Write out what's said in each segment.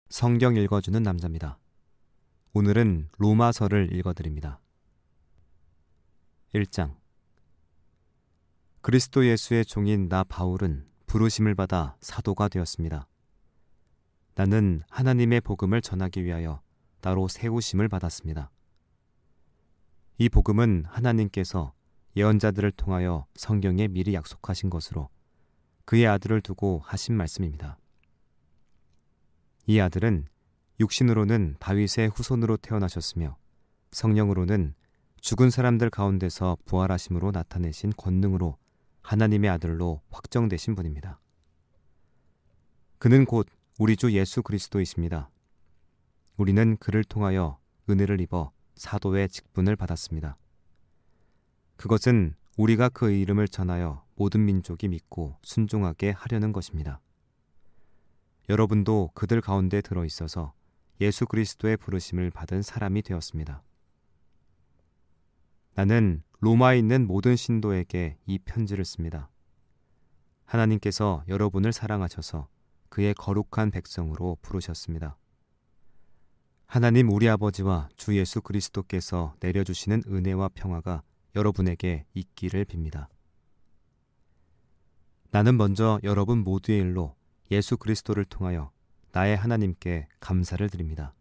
성경 읽어주는 남자입니다. 오늘은 로마서를 읽어드립니다. 1장. 그리스도 예수의 종인 나 바울은 부르심을 받아 사도가 되었습니다. 나는 하나님의 복음을 전하기 위하여 따로 세우심을 받았습니다. 이 복음은 하나님께서 예언자들을 통하여 성경에 미리 약속하신 것으로 그의 아들을 두고 하신 말씀입니다. 이 아들은 육신으로는 다윗의 후손으로 태어나셨으며 성령으로는 죽은 사람들 가운데서 부활하심으로 나타내신 권능으로 하나님의 아들로 확정되신 분입니다. 그는 곧 우리 주 예수 그리스도이십니다. 우리는 그를 통하여 은혜를 입어 사도의 직분을 받았습니다. 그것은 우리가 그의 이름을 전하여 모든 민족이 믿고 순종하게 하려는 것입니다. 여러분도 그들 가운데 들어있어서 예수 그리스도의 부르심을 받은 사람이 되었습니다. 나는 로마에 있는 모든 신도에게 이 편지를 씁니다. 하나님께서 여러분을 사랑하셔서 그의 거룩한 백성으로 부르셨습니다. 하나님 우리 아버지와 주 예수 그리스도께서 내려주시는 은혜와 평화가 여러분에게 있기를 빕니다. 나는 먼저 여러분 모두의 일로 예수 그리스도를 통하여 나의 하나님께 감사를 드립니다.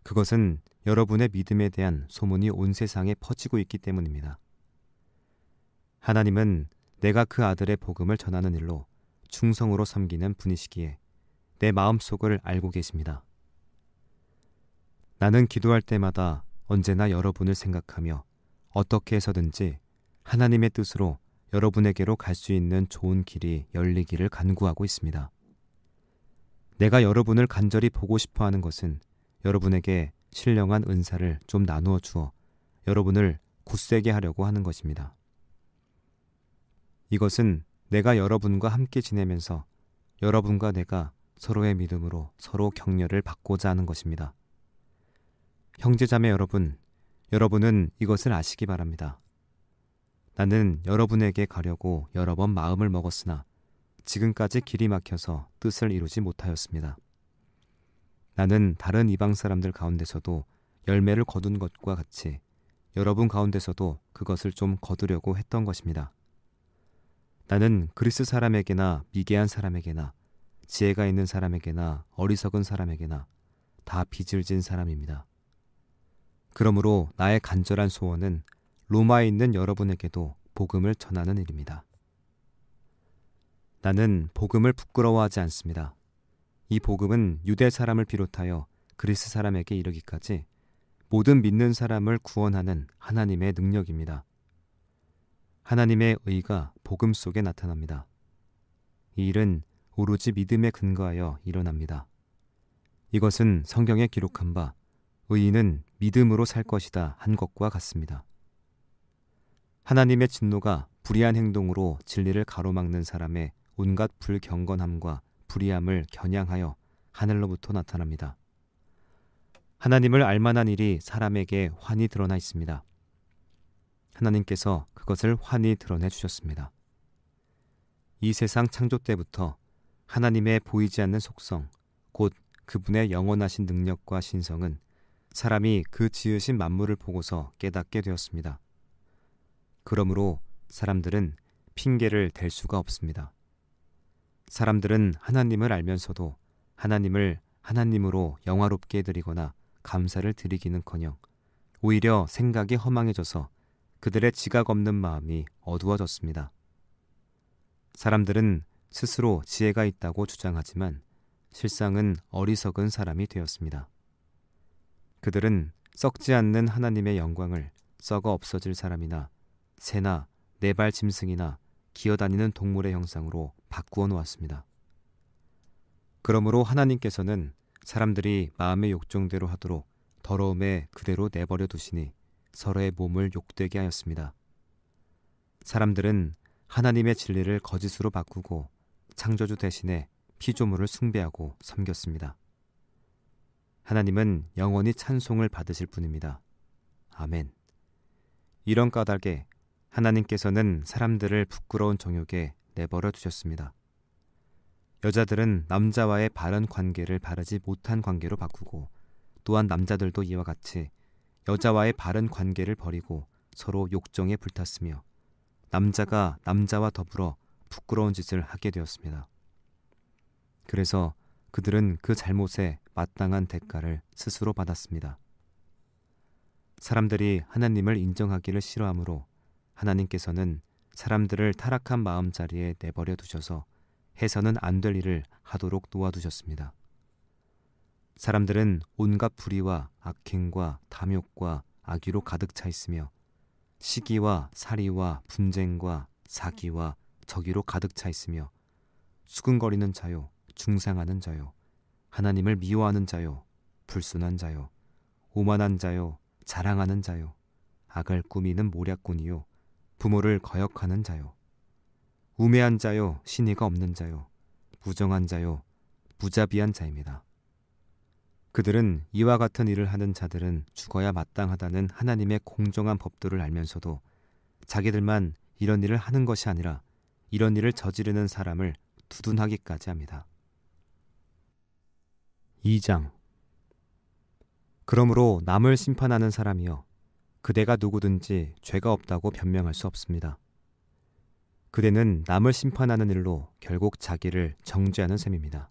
그것은 여러분의 믿음에 대한 소문이 온 세상에 퍼지고 있기 때문입니다. 하나님은 내가 그 아들의 복음을 전하는 일로 충성으로 섬기는 분이시기에 내 마음속을 알고 계십니다. 나는 기도할 때마다 언제나 여러분을 생각하며 어떻게 해서든지 하나님의 뜻으로 여러분에게로 갈 수 있는 좋은 길이 열리기를 간구하고 있습니다. 내가 여러분을 간절히 보고 싶어 하는 것은 여러분에게 신령한 은사를 좀 나누어 주어 여러분을 굳세게 하려고 하는 것입니다. 이것은 내가 여러분과 함께 지내면서 여러분과 내가 서로의 믿음으로 서로 격려를 받고자 하는 것입니다. 형제자매 여러분, 여러분은 이것을 아시기 바랍니다. 나는 여러분에게 가려고 여러 번 마음을 먹었으나 지금까지 길이 막혀서 뜻을 이루지 못하였습니다. 나는 다른 이방 사람들 가운데서도 열매를 거둔 것과 같이 여러분 가운데서도 그것을 좀 거두려고 했던 것입니다. 나는 그리스 사람에게나 미개한 사람에게나 지혜가 있는 사람에게나 어리석은 사람에게나 다 빚을 진 사람입니다. 그러므로 나의 간절한 소원은 로마에 있는 여러분에게도 복음을 전하는 일입니다. 나는 복음을 부끄러워하지 않습니다. 이 복음은 유대 사람을 비롯하여 그리스 사람에게 이르기까지 모든 믿는 사람을 구원하는 하나님의 능력입니다. 하나님의 의가 복음 속에 나타납니다. 이 일은 오로지 믿음에 근거하여 일어납니다. 이것은 성경에 기록한 바 의인은 믿음으로 살 것이다 한 것과 같습니다. 하나님의 진노가 불의한 행동으로 진리를 가로막는 사람의 온갖 불경건함과 불의함을 겨냥하여 하늘로부터 나타납니다. 하나님을 알만한 일이 사람에게 환히 드러나 있습니다. 하나님께서 그것을 환히 드러내 주셨습니다. 이 세상 창조 때부터 하나님의 보이지 않는 속성, 곧 그분의 영원하신 능력과 신성은 사람이 그 지으신 만물을 보고서 깨닫게 되었습니다. 그러므로 사람들은 핑계를 댈 수가 없습니다. 사람들은 하나님을 알면서도 하나님을 하나님으로 영화롭게 드리거나 감사를 드리기는커녕 오히려 생각이 허망해져서 그들의 지각 없는 마음이 어두워졌습니다. 사람들은 스스로 지혜가 있다고 주장하지만 실상은 어리석은 사람이 되었습니다. 그들은 썩지 않는 하나님의 영광을 썩어 없어질 사람이나 새나 네 발 짐승이나 기어다니는 동물의 형상으로 바꾸어 놓았습니다. 그러므로 하나님께서는 사람들이 마음의 욕정대로 하도록 더러움에 그대로 내버려 두시니 서로의 몸을 욕되게 하였습니다. 사람들은 하나님의 진리를 거짓으로 바꾸고 창조주 대신에 피조물을 숭배하고 섬겼습니다. 하나님은 영원히 찬송을 받으실 분입니다. 아멘. 이런 까닭에 하나님께서는 사람들을 부끄러운 정욕에 내버려 두셨습니다. 여자들은 남자와의 바른 관계를 바르지 못한 관계로 바꾸고, 또한 남자들도 이와 같이 여자와의 바른 관계를 버리고 서로 욕정에 불탔으며 남자가 남자와 더불어 부끄러운 짓을 하게 되었습니다. 그래서 그들은 그 잘못에 마땅한 대가를 스스로 받았습니다. 사람들이 하나님을 인정하기를 싫어하므로 하나님께서는 사람들을 타락한 마음자리에 내버려 두셔서 해서는 안 될 일을 하도록 놓아두셨습니다. 사람들은 온갖 불의와 악행과 탐욕과 악의로 가득 차 있으며 시기와 살이와 분쟁과 사기와 적의로 가득 차 있으며 수근거리는 자요, 중상하는 자요, 하나님을 미워하는 자요, 불순한 자요, 오만한 자요, 자랑하는 자요, 악을 꾸미는 모략꾼이요, 부모를 거역하는 자요, 우매한 자요, 신의가 없는 자요, 무정한 자요, 무자비한 자입니다. 그들은 이와 같은 일을 하는 자들은 죽어야 마땅하다는 하나님의 공정한 법도를 알면서도 자기들만 이런 일을 하는 것이 아니라 이런 일을 저지르는 사람을 두둔하기까지 합니다. 2장. 그러므로 남을 심판하는 사람이여, 그대가 누구든지 죄가 없다고 변명할 수 없습니다. 그대는 남을 심판하는 일로 결국 자기를 정죄하는 셈입니다.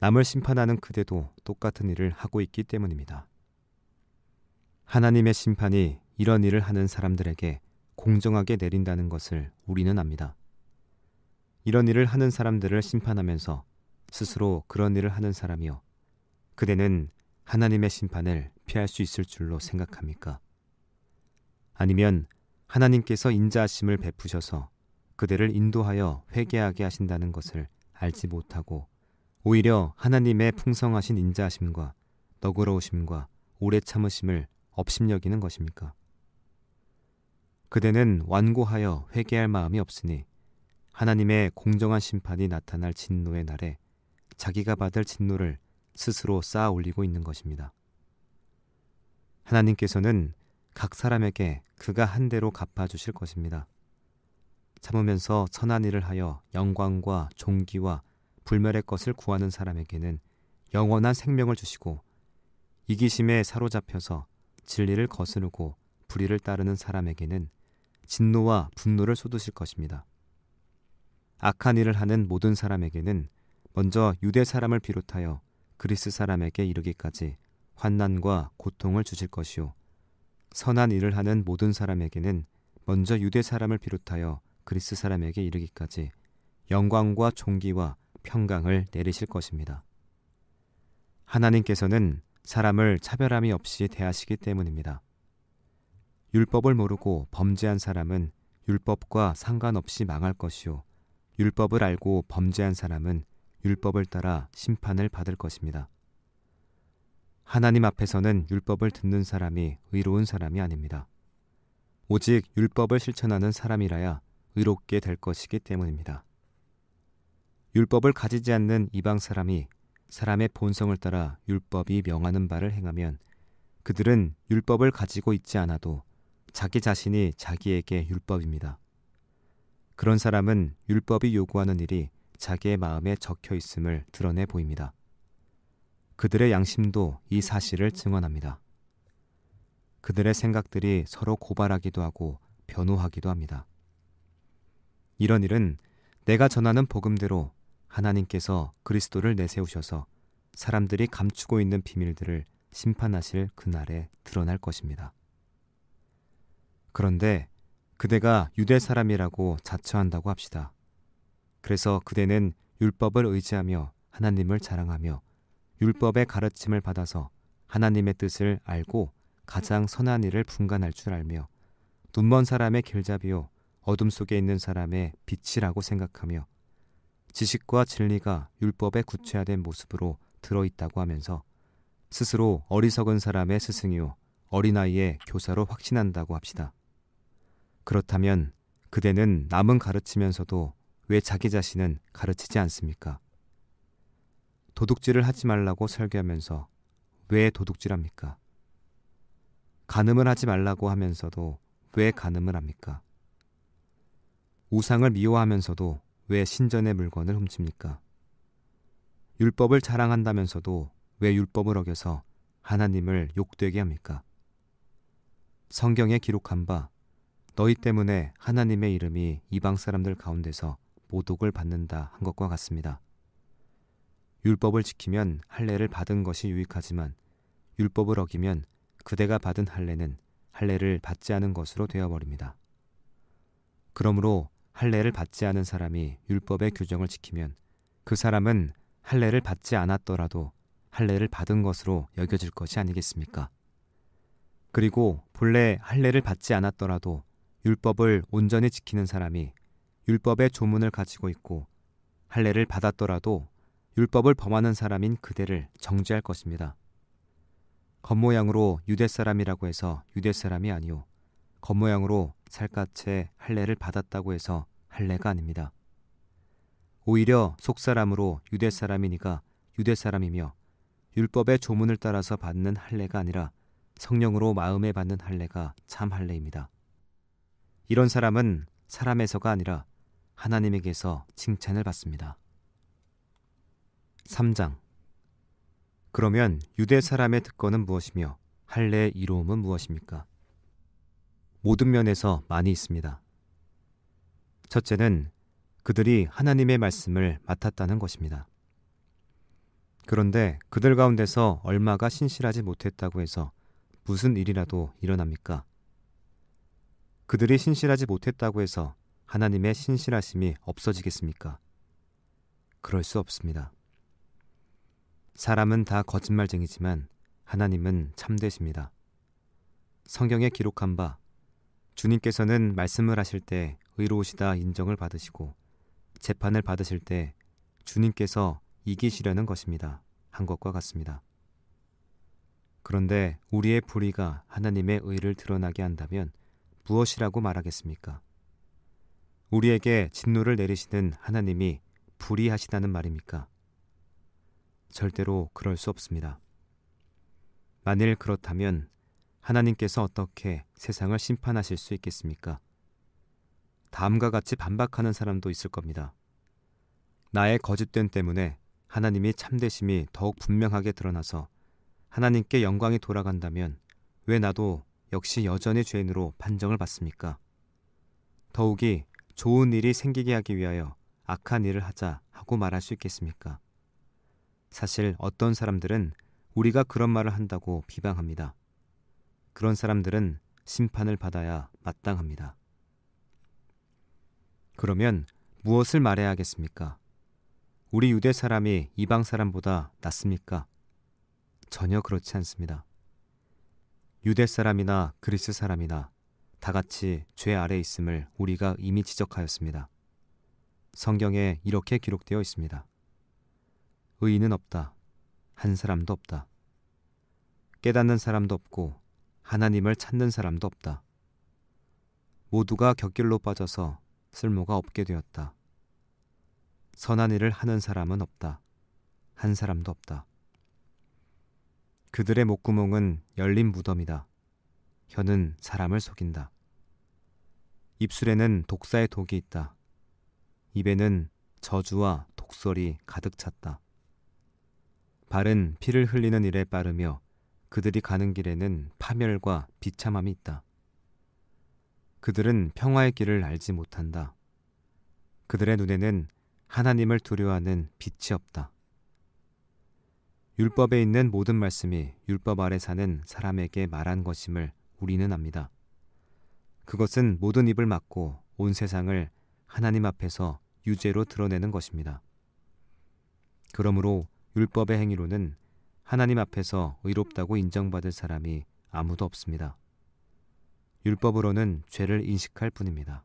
남을 심판하는 그대도 똑같은 일을 하고 있기 때문입니다. 하나님의 심판이 이런 일을 하는 사람들에게 공정하게 내린다는 것을 우리는 압니다. 이런 일을 하는 사람들을 심판하면서 스스로 그런 일을 하는 사람이요, 그대는 하나님의 심판을 피할 수 있을 줄로 생각합니까? 아니면 하나님께서 인자하심을 베푸셔서 그대를 인도하여 회개하게 하신다는 것을 알지 못하고 오히려 하나님의 풍성하신 인자하심과 너그러우심과 오래 참으심을 업신여기는 것입니까? 그대는 완고하여 회개할 마음이 없으니 하나님의 공정한 심판이 나타날 진노의 날에 자기가 받을 진노를 스스로 쌓아 올리고 있는 것입니다. 하나님께서는 각 사람에게 그가 한 대로 갚아주실 것입니다. 참으면서 선한 일을 하여 영광과 존귀와 불멸의 것을 구하는 사람에게는 영원한 생명을 주시고, 이기심에 사로잡혀서 진리를 거스르고 불의를 따르는 사람에게는 진노와 분노를 쏟으실 것입니다. 악한 일을 하는 모든 사람에게는 먼저 유대 사람을 비롯하여 그리스 사람에게 이르기까지 환난과 고통을 주실 것이요, 선한 일을 하는 모든 사람에게는 먼저 유대 사람을 비롯하여 그리스 사람에게 이르기까지 영광과 존귀와 평강을 내리실 것입니다. 하나님께서는 사람을 차별함이 없이 대하시기 때문입니다. 율법을 모르고 범죄한 사람은 율법과 상관없이 망할 것이요, 율법을 알고 범죄한 사람은 율법을 따라 심판을 받을 것입니다. 하나님 앞에서는 율법을 듣는 사람이 의로운 사람이 아닙니다. 오직 율법을 실천하는 사람이라야 의롭게 될 것이기 때문입니다. 율법을 가지지 않는 이방 사람이 사람의 본성을 따라 율법이 명하는 바를 행하면 그들은 율법을 가지고 있지 않아도 자기 자신이 자기에게 율법입니다. 그런 사람은 율법이 요구하는 일이 자기의 마음에 적혀 있음을 드러내 보입니다. 그들의 양심도 이 사실을 증언합니다. 그들의 생각들이 서로 고발하기도 하고 변호하기도 합니다. 이런 일은 내가 전하는 복음대로 하나님께서 그리스도를 내세우셔서 사람들이 감추고 있는 비밀들을 심판하실 그날에 드러날 것입니다. 그런데 그대가 유대 사람이라고 자처한다고 합시다. 그래서 그대는 율법을 의지하며 하나님을 자랑하며 율법의 가르침을 받아서 하나님의 뜻을 알고 가장 선한 일을 분간할 줄 알며 눈먼 사람의 길잡이요 어둠 속에 있는 사람의 빛이라고 생각하며 지식과 진리가 율법에 구체화된 모습으로 들어있다고 하면서 스스로 어리석은 사람의 스승이요 어린아이의 교사로 확신한다고 합시다. 그렇다면 그대는 남은 가르치면서도 왜 자기 자신은 가르치지 않습니까? 도둑질을 하지 말라고 설교하면서 왜 도둑질합니까? 간음을 하지 말라고 하면서도 왜 간음을 합니까? 우상을 미워하면서도 왜 신전의 물건을 훔칩니까? 율법을 자랑한다면서도 왜 율법을 어겨서 하나님을 욕되게 합니까? 성경에 기록한 바 너희 때문에 하나님의 이름이 이방 사람들 가운데서 모독을 받는다 한 것과 같습니다. 율법을 지키면 할례를 받은 것이 유익하지만 율법을 어기면 그대가 받은 할례는 할례를 받지 않은 것으로 되어버립니다. 그러므로 할례를 받지 않은 사람이 율법의 규정을 지키면 그 사람은 할례를 받지 않았더라도 할례를 받은 것으로 여겨질 것이 아니겠습니까? 그리고 본래 할례를 받지 않았더라도 율법을 온전히 지키는 사람이 율법의 조문을 가지고 있고 할례를 받았더라도 율법을 범하는 사람인 그대를 정죄할 것입니다. 겉모양으로 유대 사람이라고 해서 유대 사람이 아니요 겉모양으로 살갗에 할례를 받았다고 해서 할례가 아닙니다. 오히려 속사람으로 유대 사람이니가 유대 사람이며 율법의 조문을 따라서 받는 할례가 아니라 성령으로 마음에 받는 할례가 참 할례입니다. 이런 사람은 사람에서가 아니라 하나님에게서 칭찬을 받습니다. 3장. 그러면 유대 사람의 특권은 무엇이며 할례의 이로움은 무엇입니까? 모든 면에서 많이 있습니다. 첫째는 그들이 하나님의 말씀을 맡았다는 것입니다. 그런데 그들 가운데서 얼마가 신실하지 못했다고 해서 무슨 일이라도 일어납니까? 그들이 신실하지 못했다고 해서 하나님의 신실하심이 없어지겠습니까? 그럴 수 없습니다. 사람은 다 거짓말쟁이지만 하나님은 참되십니다. 성경에 기록한 바 주님께서는 말씀을 하실 때 의로우시다 인정을 받으시고 재판을 받으실 때 주님께서 이기시려는 것입니다. 한 것과 같습니다. 그런데 우리의 불의가 하나님의 의를 드러나게 한다면 무엇이라고 말하겠습니까? 우리에게 진노를 내리시는 하나님이 불의하시다는 말입니까? 절대로 그럴 수 없습니다. 만일 그렇다면 하나님께서 어떻게 세상을 심판하실 수 있겠습니까? 다음과 같이 반박하는 사람도 있을 겁니다. 나의 거짓됨 때문에 하나님이 참되심이 더욱 분명하게 드러나서 하나님께 영광이 돌아간다면 왜 나도 역시 여전히 죄인으로 판정을 받습니까? 더욱이 좋은 일이 생기게 하기 위하여 악한 일을 하자 하고 말할 수 있겠습니까? 사실 어떤 사람들은 우리가 그런 말을 한다고 비방합니다. 그런 사람들은 심판을 받아야 마땅합니다. 그러면 무엇을 말해야 하겠습니까? 우리 유대 사람이 이방 사람보다 낫습니까? 전혀 그렇지 않습니다. 유대 사람이나 그리스 사람이나 다 같이 죄 아래 있음을 우리가 이미 지적하였습니다. 성경에 이렇게 기록되어 있습니다. 의인은 없다. 한 사람도 없다. 깨닫는 사람도 없고 하나님을 찾는 사람도 없다. 모두가 곁길로 빠져서 쓸모가 없게 되었다. 선한 일을 하는 사람은 없다. 한 사람도 없다. 그들의 목구멍은 열린 무덤이다. 혀는 사람을 속인다. 입술에는 독사의 독이 있다. 입에는 저주와 독설이 가득 찼다. 발은 피를 흘리는 일에 빠르며 그들이 가는 길에는 파멸과 비참함이 있다. 그들은 평화의 길을 알지 못한다. 그들의 눈에는 하나님을 두려워하는 빛이 없다. 율법에 있는 모든 말씀이 율법 아래 사는 사람에게 말한 것임을 우리는 압니다. 그것은 모든 입을 막고 온 세상을 하나님 앞에서 유죄로 드러내는 것입니다. 그러므로 율법의 행위로는 하나님 앞에서 의롭다고 인정받을 사람이 아무도 없습니다. 율법으로는 죄를 인식할 뿐입니다.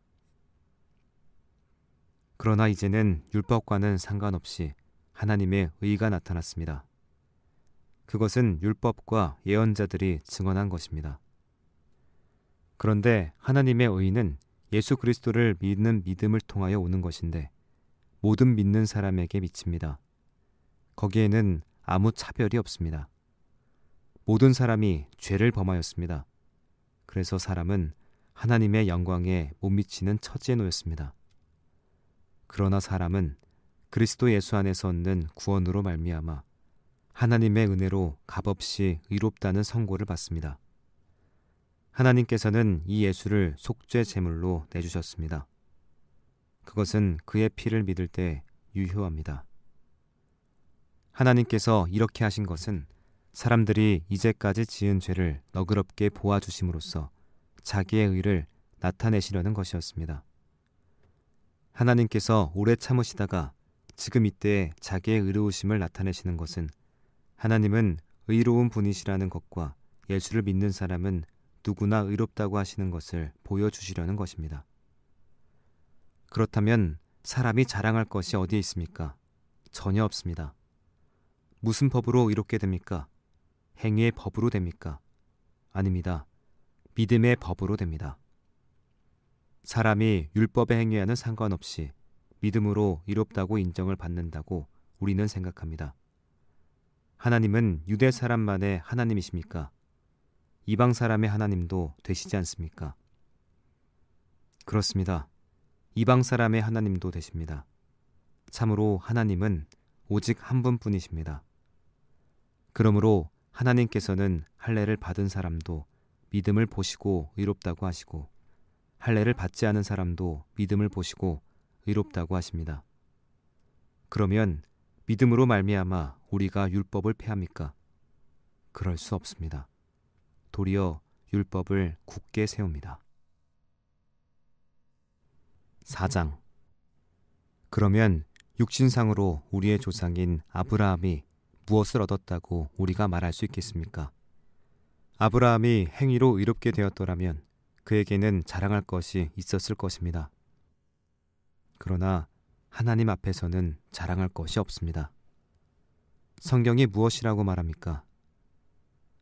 그러나 이제는 율법과는 상관없이 하나님의 의가 나타났습니다. 그것은 율법과 예언자들이 증언한 것입니다. 그런데 하나님의 의는 예수 그리스도를 믿는 믿음을 통하여 오는 것인데 모든 믿는 사람에게 미칩니다. 거기에는 아무 차별이 없습니다. 모든 사람이 죄를 범하였습니다. 그래서 사람은 하나님의 영광에 못 미치는 처지에 놓였습니다. 그러나 사람은 그리스도 예수 안에서 얻는 구원으로 말미암아 하나님의 은혜로 값없이 의롭다는 선고를 받습니다. 하나님께서는 이 예수를 속죄 제물로 내주셨습니다. 그것은 그의 피를 믿을 때 유효합니다. 하나님께서 이렇게 하신 것은 사람들이 이제까지 지은 죄를 너그럽게 보아주심으로써 자기의 의를 나타내시려는 것이었습니다. 하나님께서 오래 참으시다가 지금 이때에 자기의 의로우심을 나타내시는 것은 하나님은 의로운 분이시라는 것과 예수를 믿는 사람은 누구나 의롭다고 하시는 것을 보여주시려는 것입니다. 그렇다면 사람이 자랑할 것이 어디에 있습니까? 전혀 없습니다. 무슨 법으로 의롭게 됩니까? 행위의 법으로 됩니까? 아닙니다. 믿음의 법으로 됩니다. 사람이 율법의 행위와는 상관없이 믿음으로 의롭다고 인정을 받는다고 우리는 생각합니다. 하나님은 유대 사람만의 하나님이십니까? 이방 사람의 하나님도 되시지 않습니까? 그렇습니다. 이방 사람의 하나님도 되십니다. 참으로 하나님은 오직 한 분뿐이십니다. 그러므로 하나님께서는 할례를 받은 사람도 믿음을 보시고 의롭다고 하시고 할례를 받지 않은 사람도 믿음을 보시고 의롭다고 하십니다. 그러면 믿음으로 말미암아 우리가 율법을 폐합니까? 그럴 수 없습니다. 도리어 율법을 굳게 세웁니다. 4장. 그러면 육신상으로 우리의 조상인 아브라함이 무엇을 얻었다고 우리가 말할 수 있겠습니까? 아브라함이 행위로 의롭게 되었더라면 그에게는 자랑할 것이 있었을 것입니다. 그러나 하나님 앞에서는 자랑할 것이 없습니다. 성경이 무엇이라고 말합니까?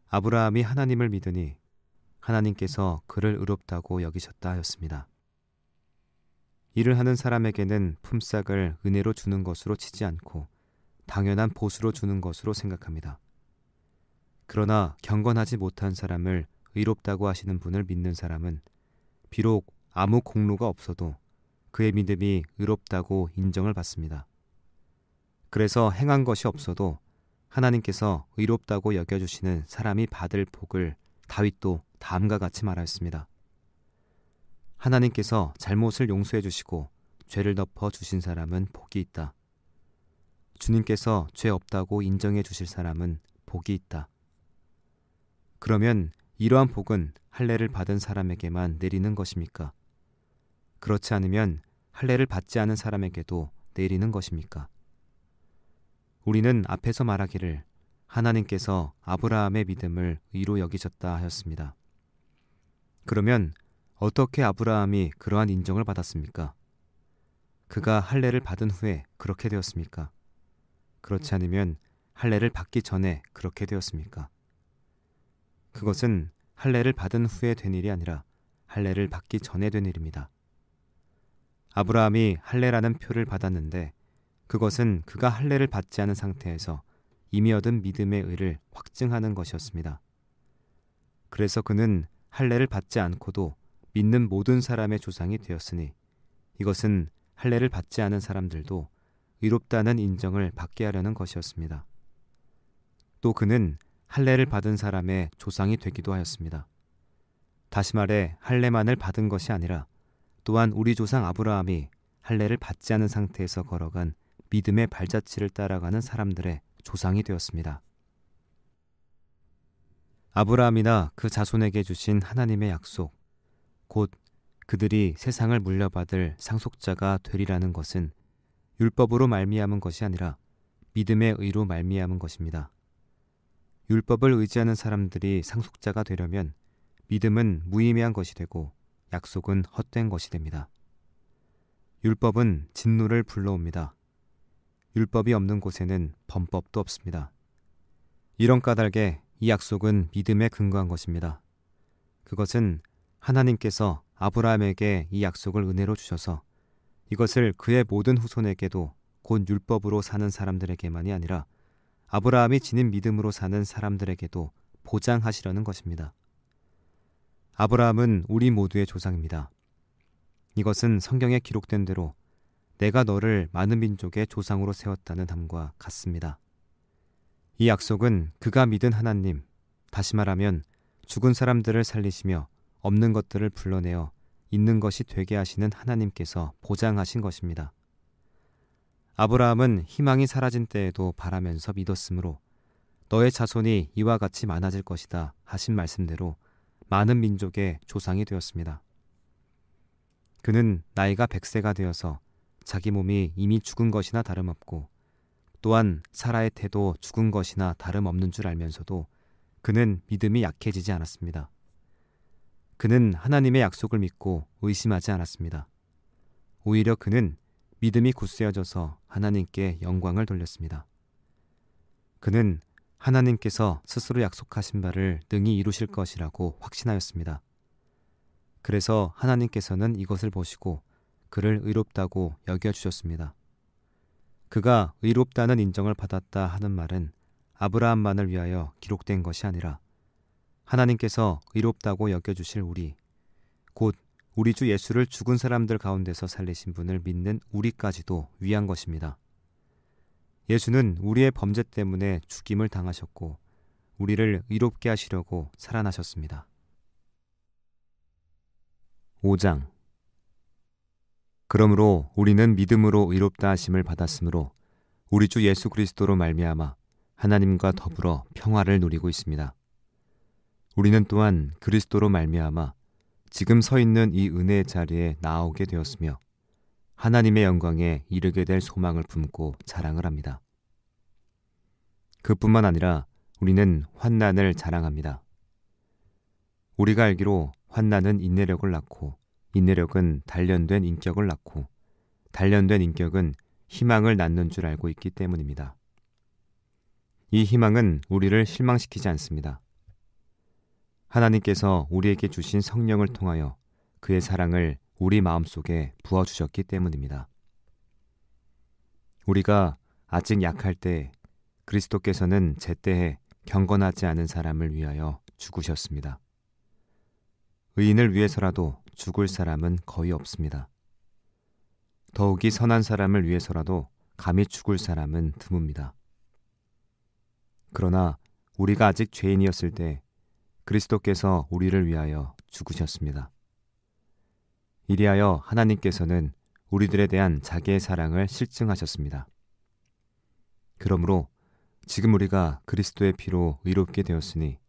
아브라함이 하나님을 믿으니 하나님께서 그를 의롭다고 여기셨다 하였습니다. 일을 하는 사람에게는 품삯을 은혜로 주는 것으로 치지 않고 당연한 보수로 주는 것으로 생각합니다. 그러나 경건하지 못한 사람을 의롭다고 하시는 분을 믿는 사람은 비록 아무 공로가 없어도 그의 믿음이 의롭다고 인정을 받습니다. 그래서 행한 것이 없어도 하나님께서 의롭다고 여겨주시는 사람이 받을 복을 다윗도 다음과 같이 말하였습니다. 하나님께서 잘못을 용서해 주시고 죄를 덮어 주신 사람은 복이 있다. 주님께서 죄 없다고 인정해 주실 사람은 복이 있다. 그러면 이러한 복은 할례를 받은 사람에게만 내리는 것입니까? 그렇지 않으면 할례를 받지 않은 사람에게도 내리는 것입니까? 우리는 앞에서 말하기를 하나님께서 아브라함의 믿음을 의로 여기셨다 하였습니다. 그러면 어떻게 아브라함이 그러한 인정을 받았습니까? 그가 할례를 받은 후에 그렇게 되었습니까? 그렇지 않으면 할례를 받기 전에 그렇게 되었습니까? 그것은 할례를 받은 후에 된 일이 아니라 할례를 받기 전에 된 일입니다. 아브라함이 할례라는 표를 받았는데 그것은 그가 할례를 받지 않은 상태에서 이미 얻은 믿음의 의를 확증하는 것이었습니다. 그래서 그는 할례를 받지 않고도 믿는 모든 사람의 조상이 되었으니 이것은 할례를 받지 않은 사람들도 의롭다는 인정을 받게 하려는 것이었습니다. 또 그는 할례를 받은 사람의 조상이 되기도 하였습니다. 다시 말해 할례만을 받은 것이 아니라 또한 우리 조상 아브라함이 할례를 받지 않은 상태에서 걸어간 믿음의 발자취를 따라가는 사람들의 조상이 되었습니다. 아브라함이나 그 자손에게 주신 하나님의 약속, 곧 그들이 세상을 물려받을 상속자가 되리라는 것은 율법으로 말미암은 것이 아니라 믿음의 의로 말미암은 것입니다. 율법을 의지하는 사람들이 상속자가 되려면 믿음은 무의미한 것이 되고 약속은 헛된 것이 됩니다. 율법은 진노를 불러옵니다. 율법이 없는 곳에는 범법도 없습니다. 이런 까닭에 이 약속은 믿음에 근거한 것입니다. 그것은 하나님께서 아브라함에게 이 약속을 은혜로 주셔서 이것을 그의 모든 후손에게도 곧 율법으로 사는 사람들에게만이 아니라 아브라함이 지닌 믿음으로 사는 사람들에게도 보장하시려는 것입니다. 아브라함은 우리 모두의 조상입니다. 이것은 성경에 기록된 대로 내가 너를 많은 민족의 조상으로 세웠다는 함과 같습니다. 이 약속은 그가 믿은 하나님, 다시 말하면 죽은 사람들을 살리시며 없는 것들을 불러내어 있는 것이 되게 하시는 하나님께서 보장하신 것입니다. 아브라함은 희망이 사라진 때에도 바라면서 믿었으므로 너의 자손이 이와 같이 많아질 것이다 하신 말씀대로 많은 민족의 조상이 되었습니다. 그는 나이가 100세가 되어서 자기 몸이 이미 죽은 것이나 다름없고 또한 사라의 태도 죽은 것이나 다름없는 줄 알면서도 그는 믿음이 약해지지 않았습니다. 그는 하나님의 약속을 믿고 의심하지 않았습니다. 오히려 그는 믿음이 굳세어져서 하나님께 영광을 돌렸습니다. 그는 하나님께서 스스로 약속하신 바를 능히 이루실 것이라고 확신하였습니다. 그래서 하나님께서는 이것을 보시고 그를 의롭다고 여겨주셨습니다. 그가 의롭다는 인정을 받았다 하는 말은 아브라함만을 위하여 기록된 것이 아니라 하나님께서 의롭다고 여겨주실 우리, 곧 우리 주 예수를 죽은 사람들 가운데서 살리신 분을 믿는 우리까지도 위한 것입니다. 예수는 우리의 범죄 때문에 죽임을 당하셨고 우리를 의롭게 하시려고 살아나셨습니다. 5장. 그러므로 우리는 믿음으로 의롭다 하심을 받았으므로 우리 주 예수 그리스도로 말미암아 하나님과 더불어 평화를 누리고 있습니다. 우리는 또한 그리스도로 말미암아 지금 서 있는 이 은혜의 자리에 나아오게 되었으며 하나님의 영광에 이르게 될 소망을 품고 자랑을 합니다. 그뿐만 아니라 우리는 환난을 자랑합니다. 우리가 알기로 환난은 인내력을 낳고 인내력은 단련된 인격을 낳고 단련된 인격은 희망을 낳는 줄 알고 있기 때문입니다. 이 희망은 우리를 실망시키지 않습니다. 하나님께서 우리에게 주신 성령을 통하여 그의 사랑을 우리 마음속에 부어주셨기 때문입니다. 우리가 아직 약할 때 그리스도께서는 제때에 경건하지 않은 사람을 위하여 죽으셨습니다. 의인을 위해서라도 죽을 사람은 거의 없습니다. 더욱이 선한 사람을 위해서라도 감히 죽을 사람은 드뭅니다. 그러나 우리가 아직 죄인이었을 때 그리스도께서 우리를 위하여 죽으셨습니다. 이리하여 하나님께서는 우리들에 대한 자기의 사랑을 실증하셨습니다. 그러므로 지금 우리가 그리스도의 피로 의롭게 되었으니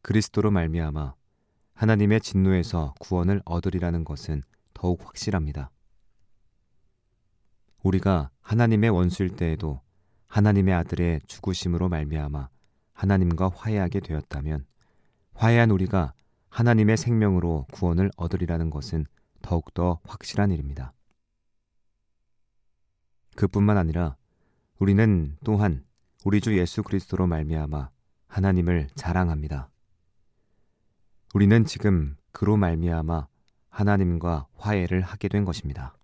그리스도로 말미암아 하나님의 진노에서 구원을 얻으리라는 것은 더욱 확실합니다. 우리가 하나님의 원수일 때에도 하나님의 아들의 죽으심으로 말미암아 하나님과 화해하게 되었다면 화해한 우리가 하나님의 생명으로 구원을 얻으리라는 것은 더욱더 확실한 일입니다. 그뿐만 아니라 우리는 또한 우리 주 예수 그리스도로 말미암아 하나님을 자랑합니다. 우리는 지금 그로 말미암아 하나님과 화해를 하게 된 것입니다.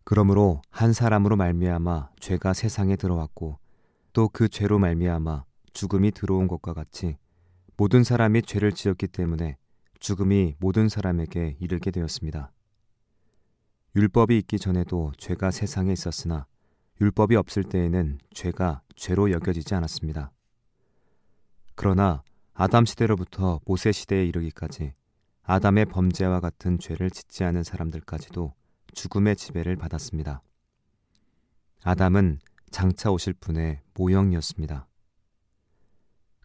그러므로 한 사람으로 말미암아 죄가 세상에 들어왔고 또 그 죄로 말미암아 죽음이 들어온 것과 같이 모든 사람이 죄를 지었기 때문에 죽음이 모든 사람에게 이르게 되었습니다. 율법이 있기 전에도 죄가 세상에 있었으나 율법이 없을 때에는 죄가 죄로 여겨지지 않았습니다. 그러나 아담 시대로부터 모세 시대에 이르기까지 아담의 범죄와 같은 죄를 짓지 않은 사람들까지도 죽음의 지배를 받았습니다. 아담은 장차 오실 분의 모형이었습니다.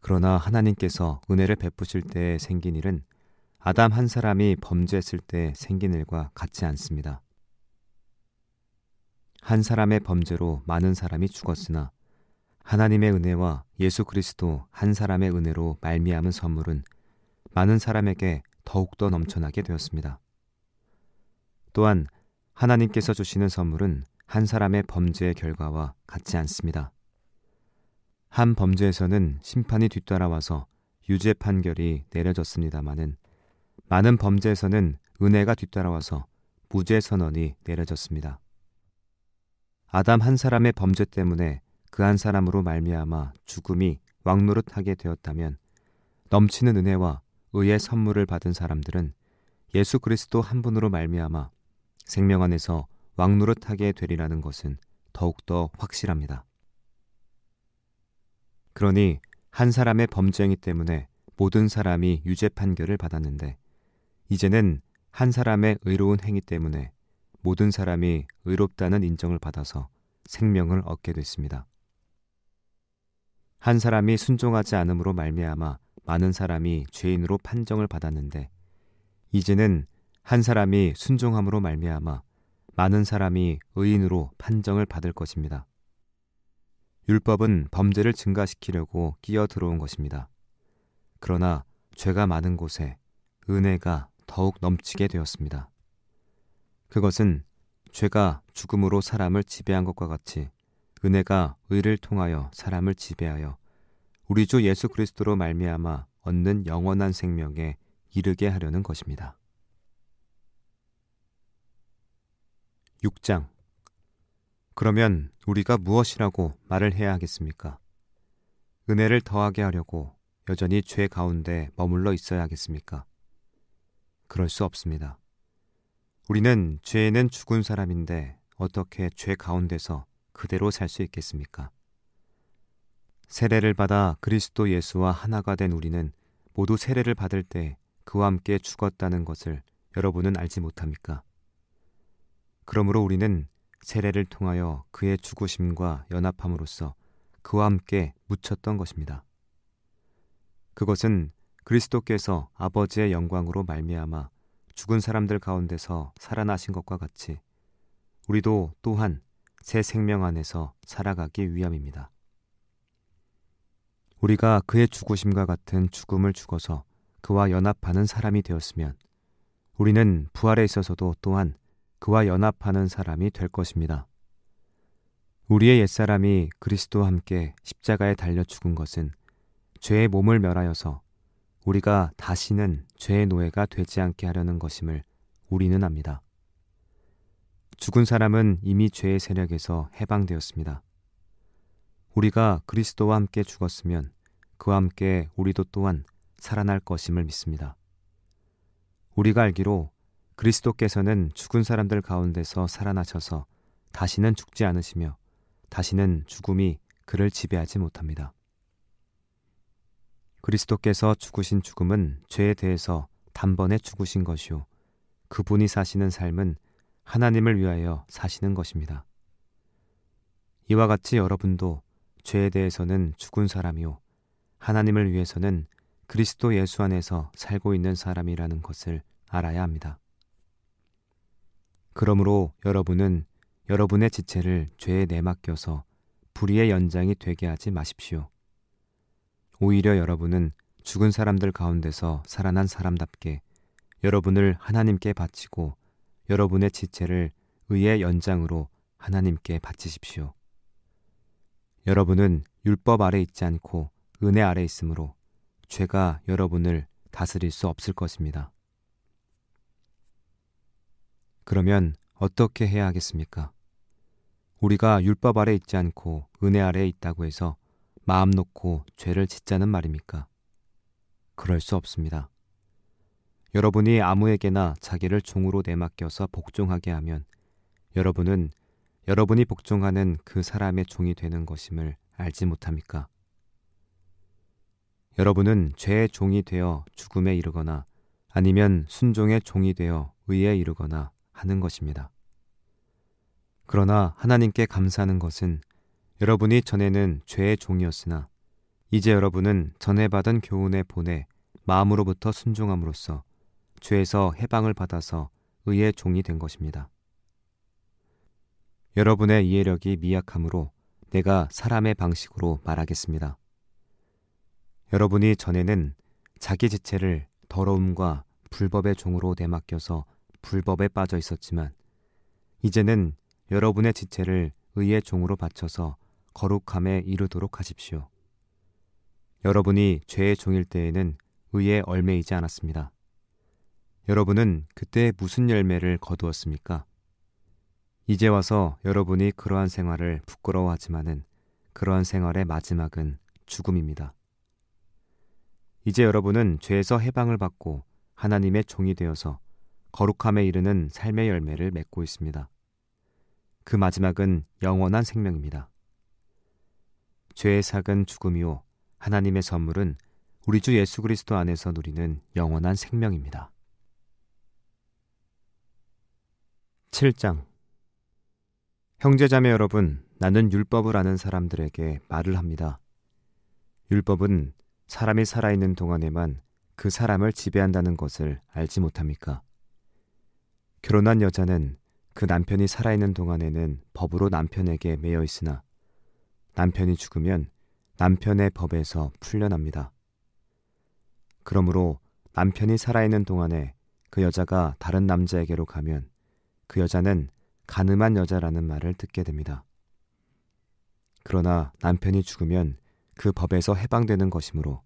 그러나 하나님께서 은혜를 베푸실 때 생긴 일은 아담 한 사람이 범죄했을 때 생긴 일과 같지 않습니다. 한 사람의 범죄로 많은 사람이 죽었으나 하나님의 은혜와 예수 그리스도 한 사람의 은혜로 말미암은 선물은 많은 사람에게 더욱더 넘쳐나게 되었습니다. 또한 하나님께서 주시는 선물은 한 사람의 범죄의 결과와 같지 않습니다. 한 범죄에서는 심판이 뒤따라와서 유죄 판결이 내려졌습니다마는 많은 범죄에서는 은혜가 뒤따라와서 무죄 선언이 내려졌습니다. 아담 한 사람의 범죄 때문에 그 한 사람으로 말미암아 죽음이 왕노릇하게 되었다면 넘치는 은혜와 의의 선물을 받은 사람들은 예수 그리스도 한 분으로 말미암아 생명 안에서 왕노릇하게 되리라는 것은 더욱더 확실합니다. 그러니 한 사람의 범죄 행위 때문에 모든 사람이 유죄 판결을 받았는데 이제는 한 사람의 의로운 행위 때문에 모든 사람이 의롭다는 인정을 받아서 생명을 얻게 됐습니다. 한 사람이 순종하지 않음으로 말미암아 많은 사람이 죄인으로 판정을 받았는데 이제는 한 사람이 순종함으로 말미암아 많은 사람이 의인으로 판정을 받을 것입니다. 율법은 범죄를 증가시키려고 끼어 들어온 것입니다. 그러나 죄가 많은 곳에 은혜가 더욱 넘치게 되었습니다. 그것은 죄가 죽음으로 사람을 지배한 것과 같이 은혜가 의를 통하여 사람을 지배하여 우리 주 예수 그리스도로 말미암아 얻는 영원한 생명에 이르게 하려는 것입니다. 6장. 그러면 우리가 무엇이라고 말을 해야 하겠습니까? 은혜를 더하게 하려고 여전히 죄 가운데 머물러 있어야 하겠습니까? 그럴 수 없습니다. 우리는 죄에는 죽은 사람인데 어떻게 죄 가운데서 그대로 살 수 있겠습니까? 세례를 받아 그리스도 예수와 하나가 된 우리는 모두 세례를 받을 때 그와 함께 죽었다는 것을 여러분은 알지 못합니까? 그러므로 우리는 세례를 통하여 그의 죽으심과 연합함으로써 그와 함께 묻혔던 것입니다. 그것은 그리스도께서 아버지의 영광으로 말미암아 죽은 사람들 가운데서 살아나신 것과 같이 우리도 또한 새 생명 안에서 살아가기 위함입니다. 우리가 그의 죽으심과 같은 죽음을 죽어서 그와 연합하는 사람이 되었으면 우리는 부활에 있어서도 또한 그와 연합하는 사람이 될 것입니다. 우리의 옛사람이 그리스도와 함께 십자가에 달려 죽은 것은 죄의 몸을 멸하여서 우리가 다시는 죄의 노예가 되지 않게 하려는 것임을 우리는 압니다. 죽은 사람은 이미 죄의 세력에서 해방되었습니다. 우리가 그리스도와 함께 죽었으면 그와 함께 우리도 또한 살아날 것임을 믿습니다. 우리가 알기로 그리스도께서는 죽은 사람들 가운데서 살아나셔서 다시는 죽지 않으시며 다시는 죽음이 그를 지배하지 못합니다. 그리스도께서 죽으신 죽음은 죄에 대해서 단번에 죽으신 것이요 그분이 사시는 삶은 하나님을 위하여 사시는 것입니다. 이와 같이 여러분도 죄에 대해서는 죽은 사람이요 하나님을 위해서는 그리스도 예수 안에서 살고 있는 사람이라는 것을 알아야 합니다. 그러므로 여러분은 여러분의 지체를 죄에 내맡겨서 불의의 연장이 되게 하지 마십시오. 오히려 여러분은 죽은 사람들 가운데서 살아난 사람답게 여러분을 하나님께 바치고 여러분의 지체를 의의 연장으로 하나님께 바치십시오. 여러분은 율법 아래 있지 않고 은혜 아래 있으므로 죄가 여러분을 다스릴 수 없을 것입니다. 그러면 어떻게 해야 하겠습니까? 우리가 율법 아래 있지 않고 은혜 아래에 있다고 해서 마음 놓고 죄를 짓자는 말입니까? 그럴 수 없습니다. 여러분이 아무에게나 자기를 종으로 내맡겨서 복종하게 하면 여러분은 여러분이 복종하는 그 사람의 종이 되는 것임을 알지 못합니까? 여러분은 죄의 종이 되어 죽음에 이르거나 아니면 순종의 종이 되어 의에 이르거나 하는 것입니다. 그러나 하나님께 감사하는 것은 여러분이 전에는 죄의 종이었으나 이제 여러분은 전에 받은 교훈의 본에 마음으로부터 순종함으로써 죄에서 해방을 받아서 의의 종이 된 것입니다. 여러분의 이해력이 미약하므로 내가 사람의 방식으로 말하겠습니다. 여러분이 전에는 자기 지체를 더러움과 불법의 종으로 내맡겨서 불법에 빠져 있었지만 이제는 여러분의 지체를 의의 종으로 바쳐서 거룩함에 이르도록 하십시오. 여러분이 죄의 종일 때에는 의에 얽매이지 않았습니다. 여러분은 그때 무슨 열매를 거두었습니까? 이제 와서 여러분이 그러한 생활을 부끄러워하지만은 그러한 생활의 마지막은 죽음입니다. 이제 여러분은 죄에서 해방을 받고 하나님의 종이 되어서 거룩함에 이르는 삶의 열매를 맺고 있습니다. 그 마지막은 영원한 생명입니다. 죄의 삭은 죽음이요 하나님의 선물은 우리 주 예수 그리스도 안에서 누리는 영원한 생명입니다. 7장. 형제자매 여러분, 나는 율법을 아는 사람들에게 말을 합니다. 율법은 사람이 살아있는 동안에만 그 사람을 지배한다는 것을 알지 못합니까? 결혼한 여자는 그 남편이 살아있는 동안에는 법으로 남편에게 매여 있으나 남편이 죽으면 남편의 법에서 풀려납니다. 그러므로 남편이 살아있는 동안에 그 여자가 다른 남자에게로 가면 그 여자는 간음한 여자라는 말을 듣게 됩니다. 그러나 남편이 죽으면 그 법에서 해방되는 것이므로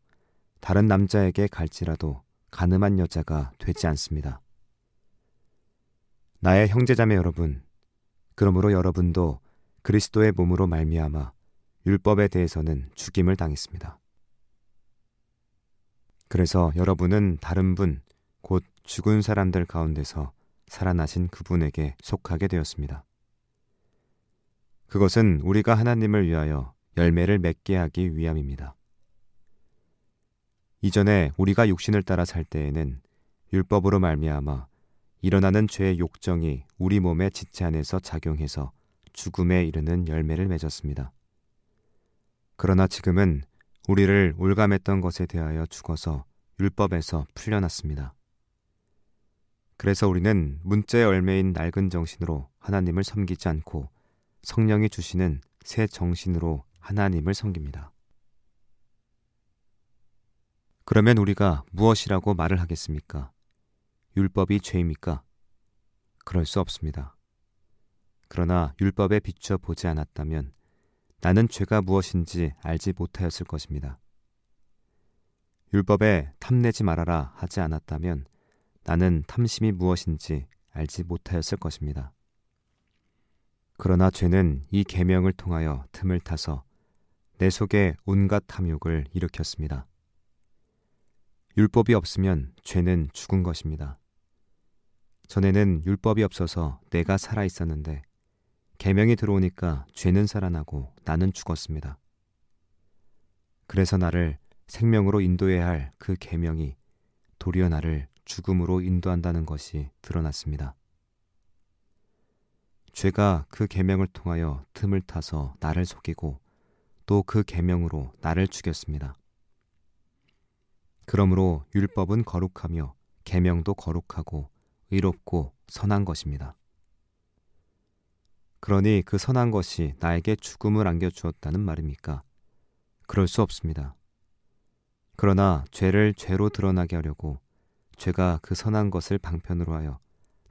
다른 남자에게 갈지라도 간음한 여자가 되지 않습니다. 나의 형제자매 여러분, 그러므로 여러분도 그리스도의 몸으로 말미암아 율법에 대해서는 죽임을 당했습니다. 그래서 여러분은 다른 분, 곧 죽은 사람들 가운데서 살아나신 그분에게 속하게 되었습니다. 그것은 우리가 하나님을 위하여 열매를 맺게 하기 위함입니다. 이전에 우리가 육신을 따라 살 때에는 율법으로 말미암아 일어나는 죄의 욕정이 우리 몸의 지체 안에서 작용해서 죽음에 이르는 열매를 맺었습니다. 그러나 지금은 우리를 올감했던 것에 대하여 죽어서 율법에서 풀려났습니다. 그래서 우리는 문자의 열매인 낡은 정신으로 하나님을 섬기지 않고 성령이 주시는 새 정신으로 하나님을 섬깁니다. 그러면 우리가 무엇이라고 말을 하겠습니까? 율법이 죄입니까? 그럴 수 없습니다. 그러나 율법에 비추어 보지 않았다면 나는 죄가 무엇인지 알지 못하였을 것입니다. 율법에 탐내지 말아라 하지 않았다면 나는 탐심이 무엇인지 알지 못하였을 것입니다. 그러나 죄는 이 계명을 통하여 틈을 타서 내 속에 온갖 탐욕을 일으켰습니다. 율법이 없으면 죄는 죽은 것입니다. 전에는 율법이 없어서 내가 살아 있었는데 계명이 들어오니까 죄는 살아나고 나는 죽었습니다. 그래서 나를 생명으로 인도해야 할 그 계명이 도리어 나를 죽음으로 인도한다는 것이 드러났습니다. 죄가 그 계명을 통하여 틈을 타서 나를 속이고 또 그 계명으로 나를 죽였습니다. 그러므로 율법은 거룩하며 계명도 거룩하고 의롭고 선한 것입니다. 그러니 그 선한 것이 나에게 죽음을 안겨주었다는 말입니까? 그럴 수 없습니다. 그러나 죄를 죄로 드러나게 하려고 죄가 그 선한 것을 방편으로 하여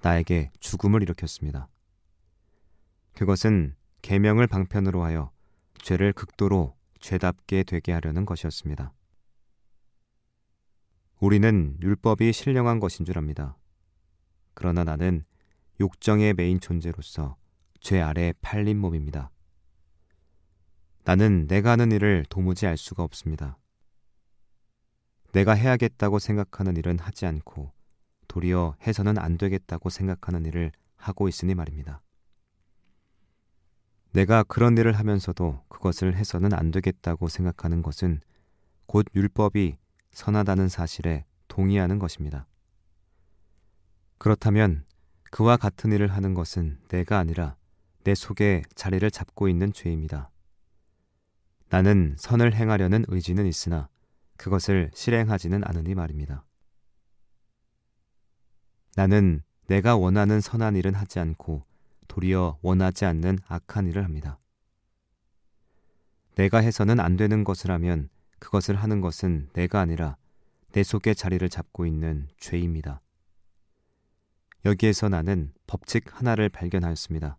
나에게 죽음을 일으켰습니다. 그것은 계명을 방편으로 하여 죄를 극도로 죄답게 되게 하려는 것이었습니다. 우리는 율법이 신령한 것인 줄 압니다. 그러나 나는 욕정의 메인 존재로서 죄 아래 팔린 몸입니다. 나는 내가 하는 일을 도무지 알 수가 없습니다. 내가 해야겠다고 생각하는 일은 하지 않고 도리어 해서는 안 되겠다고 생각하는 일을 하고 있으니 말입니다. 내가 그런 일을 하면서도 그것을 해서는 안 되겠다고 생각하는 것은 곧 율법이 선하다는 사실에 동의하는 것입니다. 그렇다면 그와 같은 일을 하는 것은 내가 아니라 내 속에 자리를 잡고 있는 죄입니다. 나는 선을 행하려는 의지는 있으나 그것을 실행하지는 않으니 말입니다. 나는 내가 원하는 선한 일은 하지 않고 도리어 원하지 않는 악한 일을 합니다. 내가 해서는 안 되는 것을 하면 그것을 하는 것은 내가 아니라 내 속에 자리를 잡고 있는 죄입니다. 여기에서 나는 법칙 하나를 발견하였습니다.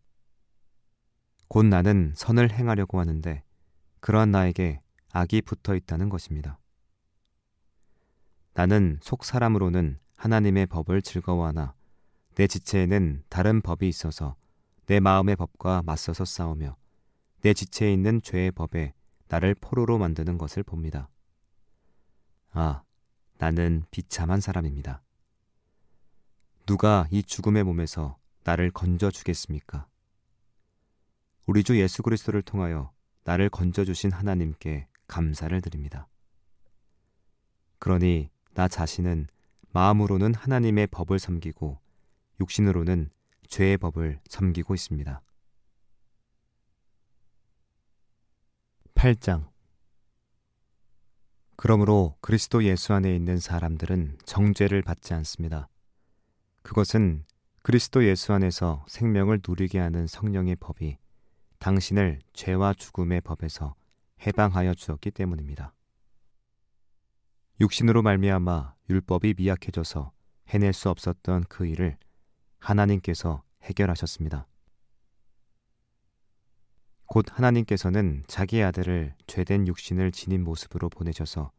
곧 나는 선을 행하려고 하는데 그러한 나에게 악이 붙어 있다는 것입니다. 나는 속 사람으로는 하나님의 법을 즐거워하나 내 지체에는 다른 법이 있어서 내 마음의 법과 맞서서 싸우며 내 지체에 있는 죄의 법에 나를 포로로 만드는 것을 봅니다. 아, 나는 비참한 사람입니다. 누가 이 죽음의 몸에서 나를 건져주겠습니까? 우리 주 예수 그리스도를 통하여 나를 건져주신 하나님께 감사를 드립니다. 그러니 나 자신은 마음으로는 하나님의 법을 섬기고 육신으로는 죄의 법을 섬기고 있습니다. 8장. 그러므로 그리스도 예수 안에 있는 사람들은 정죄를 받지 않습니다. 그것은 그리스도 예수 안에서 생명을 누리게 하는 성령의 법이 당신을 죄와 죽음의 법에서 해방하여 주었기 때문입니다. 육신으로 말미암아 율법이 미약해져서 해낼 수 없었던 그 일을 하나님께서 해결하셨습니다. 곧 하나님께서는 자기 아들을 죄된 육신을 지닌 모습으로 보내셔서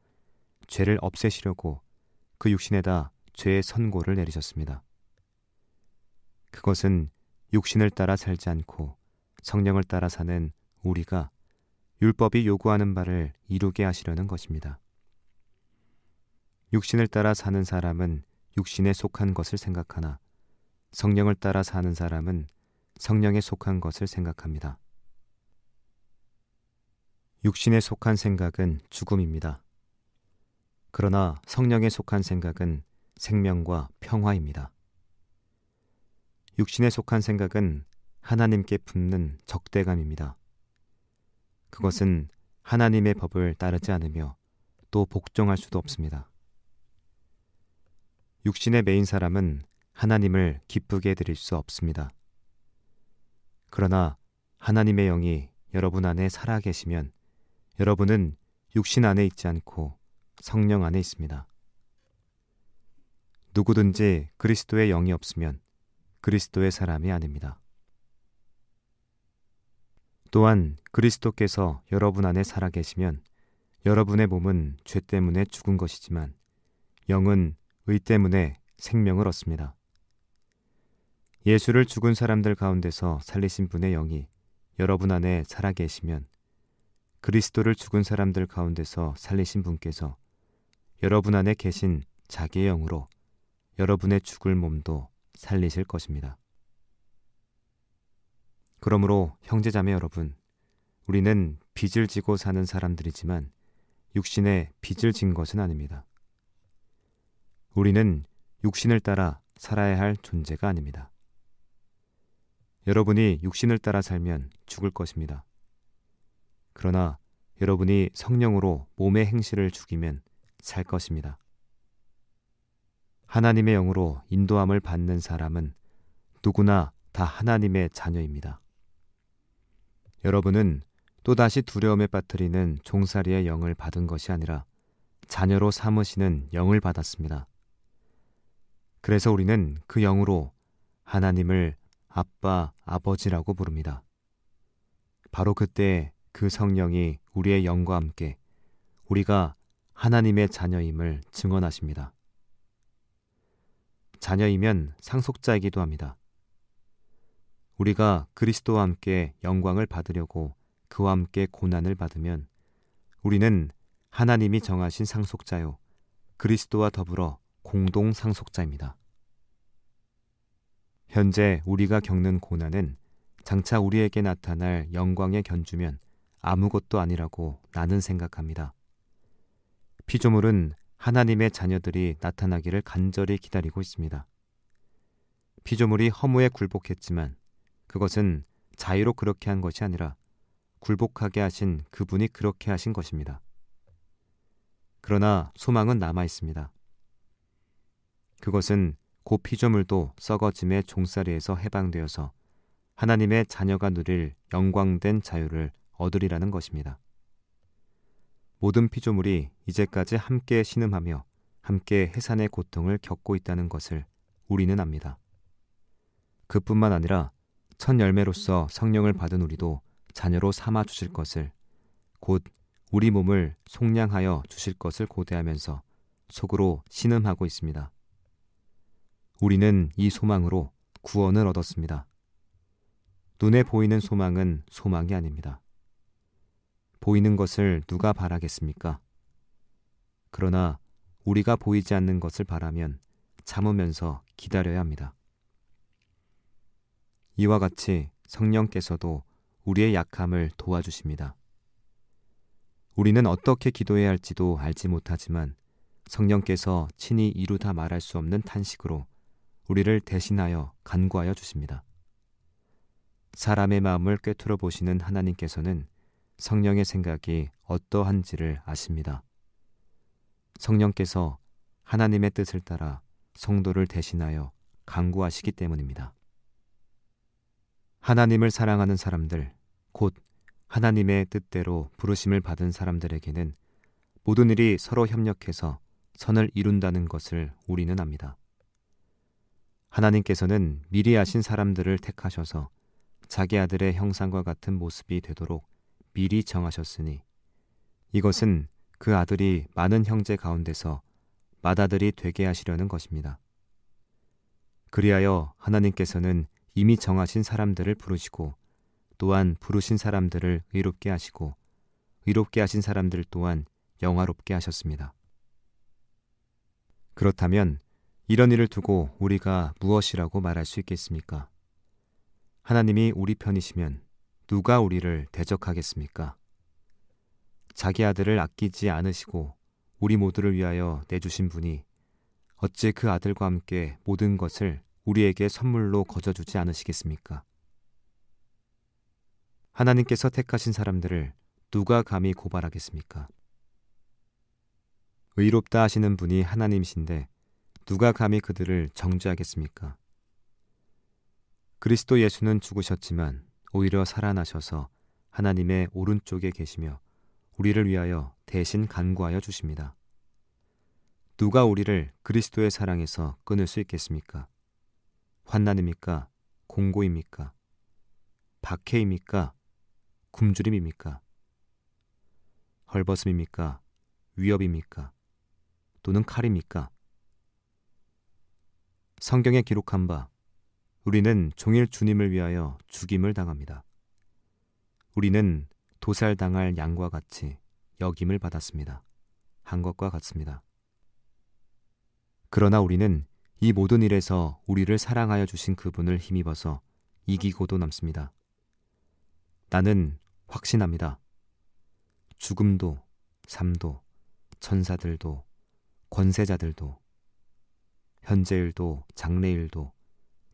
죄를 없애시려고 그 육신에다 죄의 선고를 내리셨습니다. 그것은 육신을 따라 살지 않고 성령을 따라 사는 우리가 율법이 요구하는 바를 이루게 하시려는 것입니다. 육신을 따라 사는 사람은 육신에 속한 것을 생각하나 성령을 따라 사는 사람은 성령에 속한 것을 생각합니다. 육신에 속한 생각은 죽음입니다. 그러나 성령에 속한 생각은 생명과 평화입니다. 육신에 속한 생각은 하나님께 품는 적대감입니다. 그것은 하나님의 법을 따르지 않으며 또 복종할 수도 없습니다. 육신의 매인 사람은 하나님을 기쁘게 드릴 수 없습니다. 그러나 하나님의 영이 여러분 안에 살아 계시면 여러분은 육신 안에 있지 않고 성령 안에 있습니다. 누구든지 그리스도의 영이 없으면 그리스도의 사람이 아닙니다. 또한 그리스도께서 여러분 안에 살아 계시면 여러분의 몸은 죄 때문에 죽은 것이지만 영은 의 때문에 생명을 얻습니다. 예수를 죽은 사람들 가운데서 살리신 분의 영이 여러분 안에 살아 계시면 그리스도를 죽은 사람들 가운데서 살리신 분께서 여러분 안에 계신 자기의 영으로 여러분의 죽을 몸도 살리실 것입니다. 그러므로 형제자매 여러분, 우리는 빚을 지고 사는 사람들이지만 육신에 빚을 진 것은 아닙니다. 우리는 육신을 따라 살아야 할 존재가 아닙니다. 여러분이 육신을 따라 살면 죽을 것입니다. 그러나 여러분이 성령으로 몸의 행실을 죽이면 살 것입니다. 하나님의 영으로 인도함을 받는 사람은 누구나 다 하나님의 자녀입니다. 여러분은 또다시 두려움에 빠뜨리는 종살이의 영을 받은 것이 아니라 자녀로 삼으시는 영을 받았습니다. 그래서 우리는 그 영으로 하나님을 아빠, 아버지라고 부릅니다. 바로 그때 그 성령이 우리의 영과 함께 우리가 하나님의 자녀임을 증언하십니다. 자녀이면 상속자이기도 합니다. 우리가 그리스도와 함께 영광을 받으려고 그와 함께 고난을 받으면 우리는 하나님이 정하신 상속자요 그리스도와 더불어 공동 상속자입니다. 현재 우리가 겪는 고난은 장차 우리에게 나타날 영광에 견주면 아무것도 아니라고 나는 생각합니다. 피조물은 하나님의 자녀들이 나타나기를 간절히 기다리고 있습니다. 피조물이 허무에 굴복했지만 그것은 자의로 그렇게 한 것이 아니라 굴복하게 하신 그분이 그렇게 하신 것입니다. 그러나 소망은 남아 있습니다. 그것은 그 피조물도 썩어짐의 종살이에서 해방되어서 하나님의 자녀가 누릴 영광된 자유를 얻으리라는 것입니다. 모든 피조물이 이제까지 함께 신음하며 함께 해산의 고통을 겪고 있다는 것을 우리는 압니다. 그뿐만 아니라 첫 열매로서 성령을 받은 우리도 자녀로 삼아 주실 것을, 곧 우리 몸을 속량하여 주실 것을 고대하면서 속으로 신음하고 있습니다. 우리는 이 소망으로 구원을 얻었습니다. 눈에 보이는 소망은 소망이 아닙니다. 보이는 것을 누가 바라겠습니까? 그러나 우리가 보이지 않는 것을 바라면 참으면서 기다려야 합니다. 이와 같이 성령께서도 우리의 약함을 도와주십니다. 우리는 어떻게 기도해야 할지도 알지 못하지만 성령께서 친히 이루다 말할 수 없는 탄식으로 우리를 대신하여 간구하여 주십니다. 사람의 마음을 꿰뚫어 보시는 하나님께서는 성령의 생각이 어떠한지를 아십니다. 성령께서 하나님의 뜻을 따라 성도를 대신하여 간구하시기 때문입니다. 하나님을 사랑하는 사람들, 곧 하나님의 뜻대로 부르심을 받은 사람들에게는 모든 일이 서로 협력해서 선을 이룬다는 것을 우리는 압니다. 하나님께서는 미리 아신 사람들을 택하셔서 자기 아들의 형상과 같은 모습이 되도록 미리 정하셨으니 이것은 그 아들이 많은 형제 가운데서 맏아들이 되게 하시려는 것입니다. 그리하여 하나님께서는 이미 정하신 사람들을 부르시고 또한 부르신 사람들을 의롭게 하시고 의롭게 하신 사람들 또한 영화롭게 하셨습니다. 그렇다면 이런 일을 두고 우리가 무엇이라고 말할 수 있겠습니까? 하나님이 우리 편이시면 누가 우리를 대적하겠습니까? 자기 아들을 아끼지 않으시고 우리 모두를 위하여 내주신 분이 어찌 그 아들과 함께 모든 것을 우리에게 선물로 거저주지 않으시겠습니까? 하나님께서 택하신 사람들을 누가 감히 고발하겠습니까? 의롭다 하시는 분이 하나님이신데 누가 감히 그들을 정죄하겠습니까? 그리스도 예수는 죽으셨지만 오히려 살아나셔서 하나님의 오른쪽에 계시며 우리를 위하여 대신 간구하여 주십니다. 누가 우리를 그리스도의 사랑에서 끊을 수 있겠습니까? 환난입니까? 공고입니까? 박해입니까? 굶주림입니까? 헐벗음입니까? 위협입니까? 또는 칼입니까? 성경에 기록한 바 우리는 종일 주님을 위하여 죽임을 당합니다. 우리는 도살당할 양과 같이 여김을 받았습니다. 한 것과 같습니다. 그러나 우리는 이 모든 일에서 우리를 사랑하여 주신 그분을 힘입어서 이기고도 남습니다. 나는 확신합니다. 죽음도, 삶도, 천사들도, 권세자들도, 현재일도, 장래일도,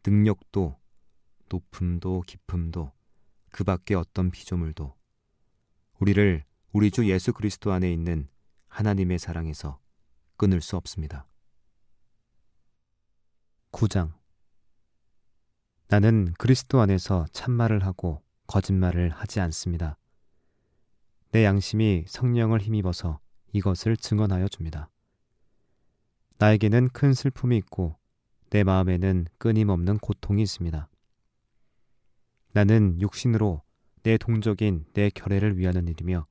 능력도, 높음도, 깊음도, 그 밖에 어떤 피조물도 우리를 우리 주 예수 그리스도 안에 있는 하나님의 사랑에서 끊을 수 없습니다. 9장. 나는 그리스도 안에서 참말을 하고 거짓말을 하지 않습니다. 내 양심이 성령을 힘입어서 이것을 증언하여 줍니다. 나에게는 큰 슬픔이 있고 내 마음에는 끊임없는 고통이 있습니다. 나는 육신으로 내 동족인 내 결례를 위하는 일이며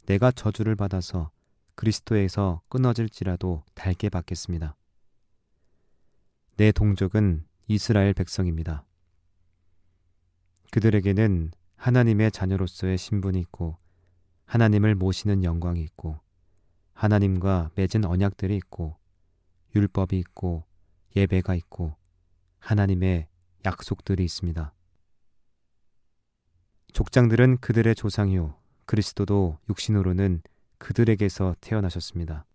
내가 저주를 받아서 그리스도에서 끊어질지라도 달게 받겠습니다. 내 동족은 이스라엘 백성입니다. 그들에게는 하나님의 자녀로서의 신분이 있고 하나님을 모시는 영광이 있고 하나님과 맺은 언약들이 있고 율법이 있고 예배가 있고 하나님의 약속들이 있습니다. 족장들은 그들의 조상이요 그리스도도 육신으로는 그들에게서 태어나셨습니다.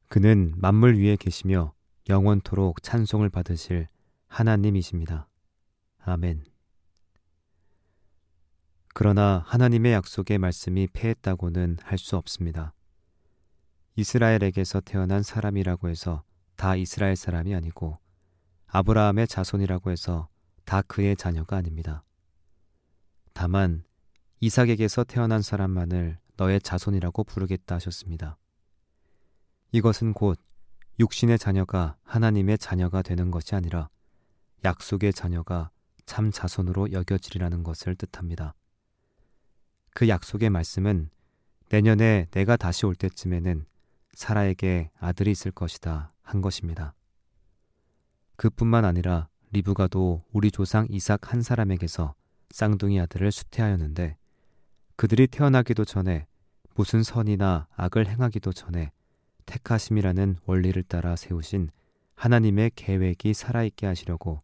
그는 만물 위에 계시며 영원토록 찬송을 받으실 하나님이십니다. 아멘. 그러나 하나님의 약속의 말씀이 패했다고는 할 수 없습니다. 이스라엘에게서 태어난 사람이라고 해서 다 이스라엘 사람이 아니고 아브라함의 자손이라고 해서 다 그의 자녀가 아닙니다. 다만 이삭에게서 태어난 사람만을 너의 자손이라고 부르겠다 하셨습니다. 이것은 곧 육신의 자녀가 하나님의 자녀가 되는 것이 아니라 약속의 자녀가 참 자손으로 여겨지리라는 것을 뜻합니다. 그 약속의 말씀은 내년에 내가 다시 올 때쯤에는 사라에게 아들이 있을 것이다 한 것입니다. 그뿐만 아니라 리브가도 우리 조상 이삭 한 사람에게서 쌍둥이 아들을 수태하였는데 그들이 태어나기도 전에 무슨 선이나 악을 행하기도 전에 택하심이라는 원리를 따라 세우신 하나님의 계획이 살아있게 하시려고,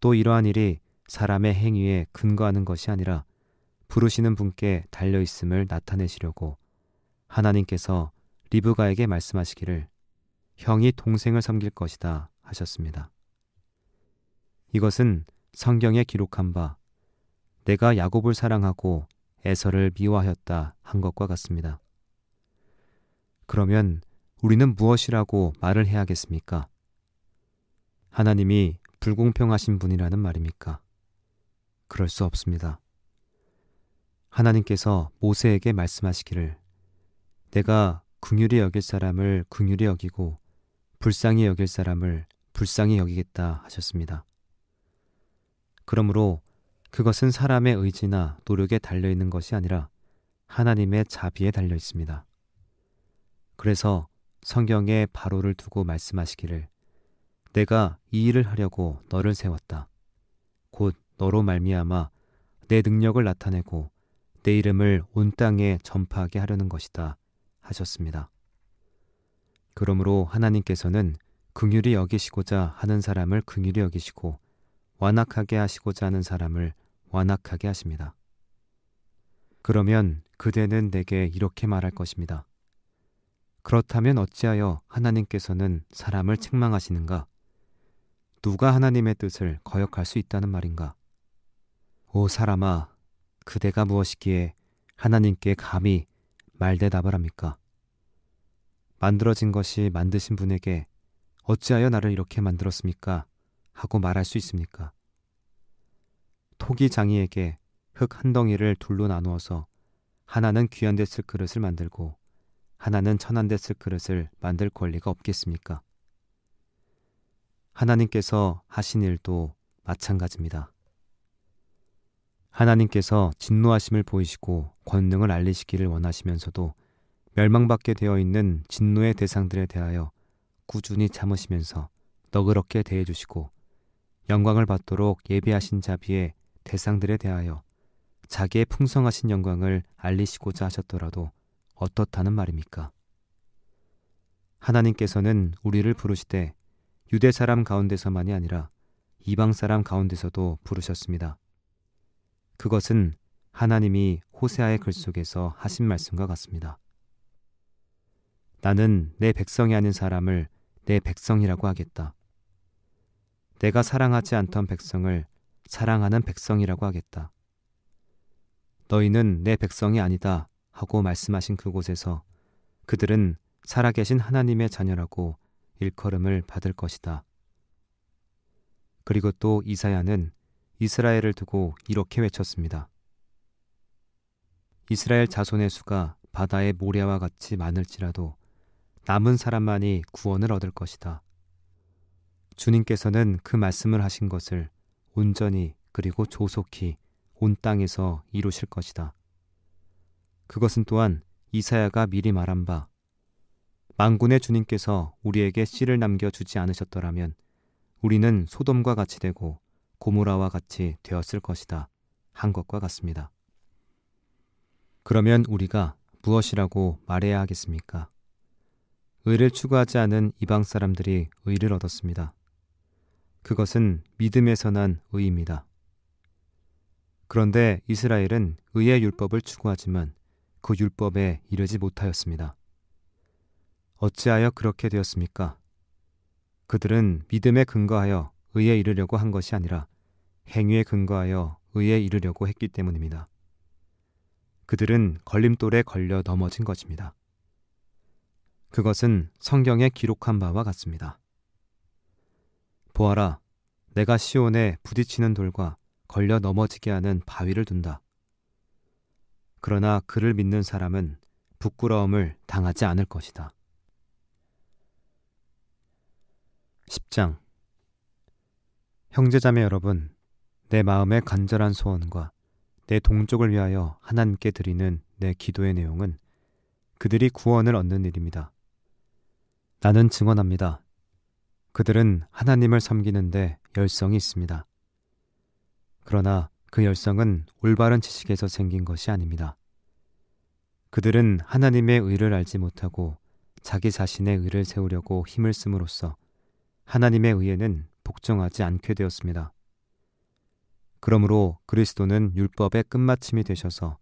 또 이러한 일이 사람의 행위에 근거하는 것이 아니라 부르시는 분께 달려있음을 나타내시려고 하나님께서 리브가에게 말씀하시기를 형이 동생을 섬길 것이다 하셨습니다. 이것은 성경에 기록한 바 내가 야곱을 사랑하고 에서를 미워하였다 한 것과 같습니다. 그러면 우리는 무엇이라고 말을 해야겠습니까? 하나님이 불공평하신 분이라는 말입니까? 그럴 수 없습니다. 하나님께서 모세에게 말씀하시기를 내가 긍휼히 여길 사람을 긍휼히 여기고 불쌍히 여길 사람을 불쌍히 여기겠다 하셨습니다. 그러므로 그것은 사람의 의지나 노력에 달려있는 것이 아니라 하나님의 자비에 달려 있습니다. 그래서 성경에 바로를 두고 말씀하시기를 내가 이 일을 하려고 너를 세웠다. 곧 너로 말미암아 내 능력을 나타내고 내 이름을 온 땅에 전파하게 하려는 것이다 하셨습니다. 그러므로 하나님께서는 긍휼히 여기시고자 하는 사람을 긍휼히 여기시고 완악하게 하시고자 하는 사람을 완악하게 하십니다. 그러면 그대는 내게 이렇게 말할 것입니다. 그렇다면 어찌하여 하나님께서는 사람을 책망하시는가? 누가 하나님의 뜻을 거역할 수 있다는 말인가? 오 사람아, 그대가 무엇이기에 하나님께 감히 말대답을 합니까? 만들어진 것이 만드신 분에게 어찌하여 나를 이렇게 만들었습니까? 하고 말할 수 있습니까? 토기 장이에게 흙 한 덩이를 둘로 나누어서 하나는 귀한 데 쓸 그릇을 만들고 하나는 천한 데 쓸 그릇을 만들 권리가 없겠습니까? 하나님께서 하신 일도 마찬가지입니다. 하나님께서 진노하심을 보이시고 권능을 알리시기를 원하시면서도 멸망받게 되어 있는 진노의 대상들에 대하여 꾸준히 참으시면서 너그럽게 대해주시고 영광을 받도록 예비하신 자비의 대상들에 대하여 자기의 풍성하신 영광을 알리시고자 하셨더라도 어떻다는 말입니까? 하나님께서는 우리를 부르시되 유대 사람 가운데서만이 아니라 이방 사람 가운데서도 부르셨습니다. 그것은 하나님이 호세아의 글 속에서 하신 말씀과 같습니다. 나는 내 백성이 아닌 사람을 내 백성이라고 하겠다. 내가 사랑하지 않던 백성을 사랑하는 백성이라고 하겠다. 너희는 내 백성이 아니다 하고 말씀하신 그곳에서 그들은 살아계신 하나님의 자녀라고 일컬음을 받을 것이다. 그리고 또 이사야는 이스라엘을 두고 이렇게 외쳤습니다. 이스라엘 자손의 수가 바다의 모래와 같이 많을지라도 남은 사람만이 구원을 얻을 것이다. 주님께서는 그 말씀을 하신 것을 온전히 그리고 조속히 온 땅에서 이루실 것이다. 그것은 또한 이사야가 미리 말한 바 만군의 주님께서 우리에게 씨를 남겨주지 않으셨더라면 우리는 소돔과 같이 되고 고모라와 같이 되었을 것이다 한 것과 같습니다. 그러면 우리가 무엇이라고 말해야 하겠습니까? 의를 추구하지 않은 이방 사람들이 의를 얻었습니다. 그것은 믿음에서 난 의입니다. 그런데 이스라엘은 의의 율법을 추구하지만 그 율법에 이르지 못하였습니다. 어찌하여 그렇게 되었습니까? 그들은 믿음에 근거하여 의에 이르려고 한 것이 아니라 행위에 근거하여 의에 이르려고 했기 때문입니다. 그들은 걸림돌에 걸려 넘어진 것입니다. 그것은 성경에 기록한 바와 같습니다. 보아라, 내가 시온에 부딪히는 돌과 걸려 넘어지게 하는 바위를 둔다. 그러나 그를 믿는 사람은 부끄러움을 당하지 않을 것이다. 10장. 형제자매 여러분, 내 마음의 간절한 소원과 내 동족을 위하여 하나님께 드리는 내 기도의 내용은 그들이 구원을 얻는 일입니다. 나는 증언합니다. 그들은 하나님을 섬기는데 열성이 있습니다. 그러나 그 열성은 올바른 지식에서 생긴 것이 아닙니다. 그들은 하나님의 의를 알지 못하고 자기 자신의 의를 세우려고 힘을 씀으로써 하나님의 의에는 복종하지 않게 되었습니다. 그러므로 그리스도는 율법의 끝마침이 되셔서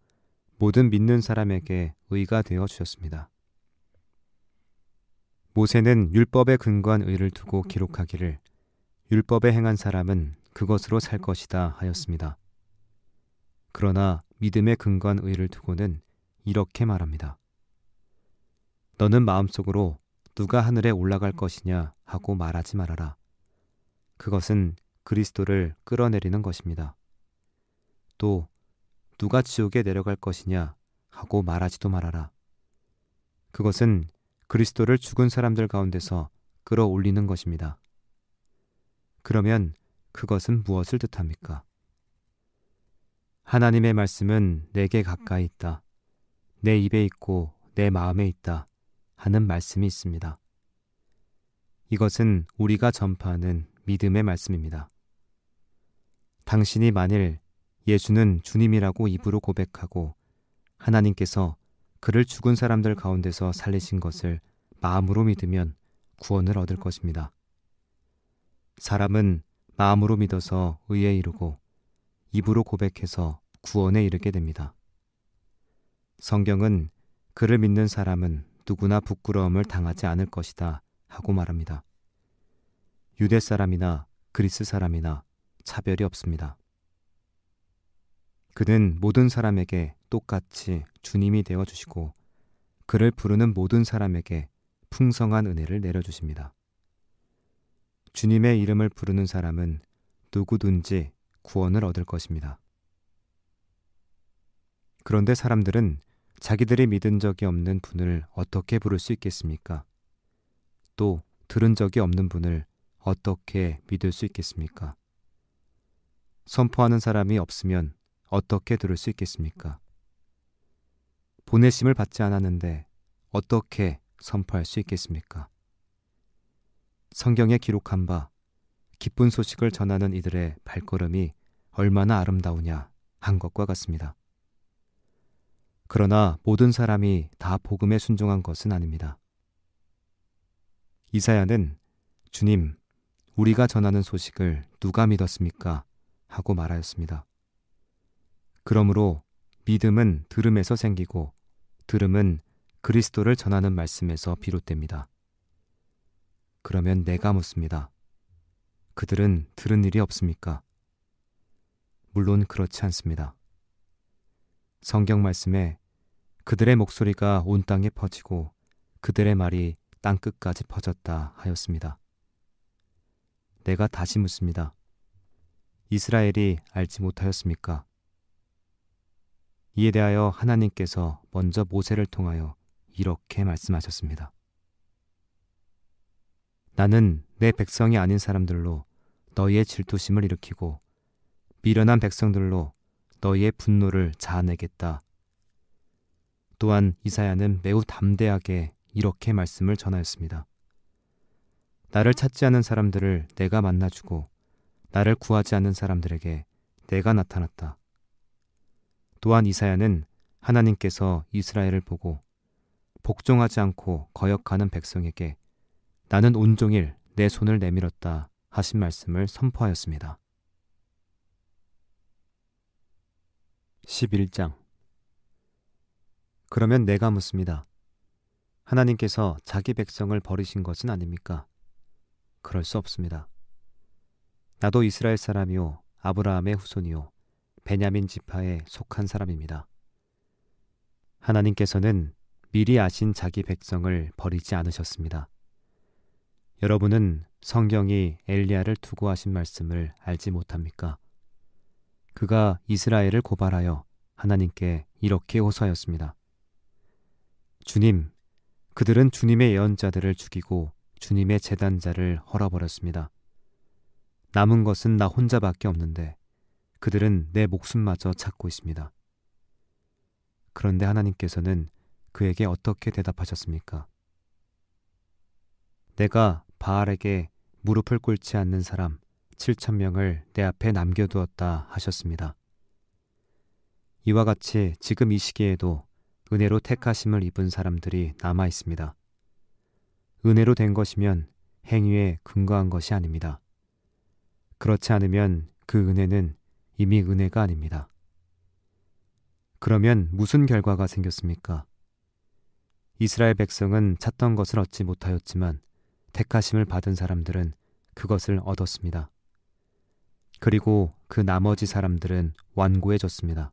모든 믿는 사람에게 의가 되어 주셨습니다. 모세는 율법에 근거한 의를 두고 기록하기를 율법에 행한 사람은 그것으로 살 것이다 하였습니다. 그러나 믿음에 근거한 의를 두고는 이렇게 말합니다. 너는 마음속으로 누가 하늘에 올라갈 것이냐 하고 말하지 말아라. 그것은 그리스도를 끌어내리는 것입니다. 또 누가 지옥에 내려갈 것이냐 하고 말하지도 말아라. 그것은 그리스도를 죽은 사람들 가운데서 끌어올리는 것입니다. 그러면 그것은 무엇을 뜻합니까? 하나님의 말씀은 내게 가까이 있다. 내 입에 있고 내 마음에 있다 하는 말씀이 있습니다. 이것은 우리가 전파하는 믿음의 말씀입니다. 당신이 만일 예수는 주님이라고 입으로 고백하고 하나님께서 그를 죽은 사람들 가운데서 살리신 것을 마음으로 믿으면 구원을 얻을 것입니다. 사람은 마음으로 믿어서 의에 이르고 입으로 고백해서 구원에 이르게 됩니다. 성경은 그를 믿는 사람은 누구나 부끄러움을 당하지 않을 것이다 하고 말합니다. 유대 사람이나 그리스 사람이나 차별이 없습니다. 그는 모든 사람에게 똑같이 주님이 되어주시고 그를 부르는 모든 사람에게 풍성한 은혜를 내려주십니다. 주님의 이름을 부르는 사람은 누구든지 구원을 얻을 것입니다. 그런데 사람들은 자기들이 믿은 적이 없는 분을 어떻게 부를 수 있겠습니까? 또 들은 적이 없는 분을 어떻게 믿을 수 있겠습니까? 선포하는 사람이 없으면 어떻게 들을 수 있겠습니까? 보내심을 받지 않았는데 어떻게 선포할 수 있겠습니까? 성경에 기록한 바 기쁜 소식을 전하는 이들의 발걸음이 얼마나 아름다우냐 한 것과 같습니다. 그러나 모든 사람이 다 복음에 순종한 것은 아닙니다. 이사야는 주님, 우리가 전하는 소식을 누가 믿었습니까? 하고 말하였습니다. 그러므로 믿음은 들음에서 생기고 들음은 그리스도를 전하는 말씀에서 비롯됩니다. 그러면 내가 묻습니다. 그들은 들은 일이 없습니까? 물론 그렇지 않습니다. 성경 말씀에 그들의 목소리가 온 땅에 퍼지고 그들의 말이 땅끝까지 퍼졌다 하였습니다. 내가 다시 묻습니다. 이스라엘이 알지 못하였습니까? 이에 대하여 하나님께서 먼저 모세를 통하여 이렇게 말씀하셨습니다. 나는 내 백성이 아닌 사람들로 너희의 질투심을 일으키고 미련한 백성들로 너희의 분노를 자아내겠다. 또한 이사야는 매우 담대하게 이렇게 말씀을 전하였습니다. 나를 찾지 않은 사람들을 내가 만나주고 나를 구하지 않는 사람들에게 내가 나타났다. 또한 이사야는 하나님께서 이스라엘을 보고 복종하지 않고 거역하는 백성에게 나는 온종일 내 손을 내밀었다 하신 말씀을 선포하였습니다. 11장. 그러면 내가 묻습니다. 하나님께서 자기 백성을 버리신 것은 아닙니까? 그럴 수 없습니다. 나도 이스라엘 사람이요 아브라함의 후손이요 베냐민 지파에 속한 사람입니다. 하나님께서는 미리 아신 자기 백성을 버리지 않으셨습니다. 여러분은 성경이 엘리야를 두고 하신 말씀을 알지 못합니까? 그가 이스라엘을 고발하여 하나님께 이렇게 호소하였습니다. 주님, 그들은 주님의 예언자들을 죽이고 주님의 제단자를 헐어버렸습니다. 남은 것은 나 혼자밖에 없는데 그들은 내 목숨마저 찾고 있습니다. 그런데 하나님께서는 그에게 어떻게 대답하셨습니까? 내가 바알에게 무릎을 꿇지 않는 사람 7,000명을 내 앞에 남겨두었다 하셨습니다. 이와 같이 지금 이 시기에도 은혜로 택하심을 입은 사람들이 남아 있습니다. 은혜로 된 것이면 행위에 근거한 것이 아닙니다. 그렇지 않으면 그 은혜는 이미 은혜가 아닙니다. 그러면 무슨 결과가 생겼습니까? 이스라엘 백성은 찾던 것을 얻지 못하였지만 택하심을 받은 사람들은 그것을 얻었습니다. 그리고 그 나머지 사람들은 완고해졌습니다.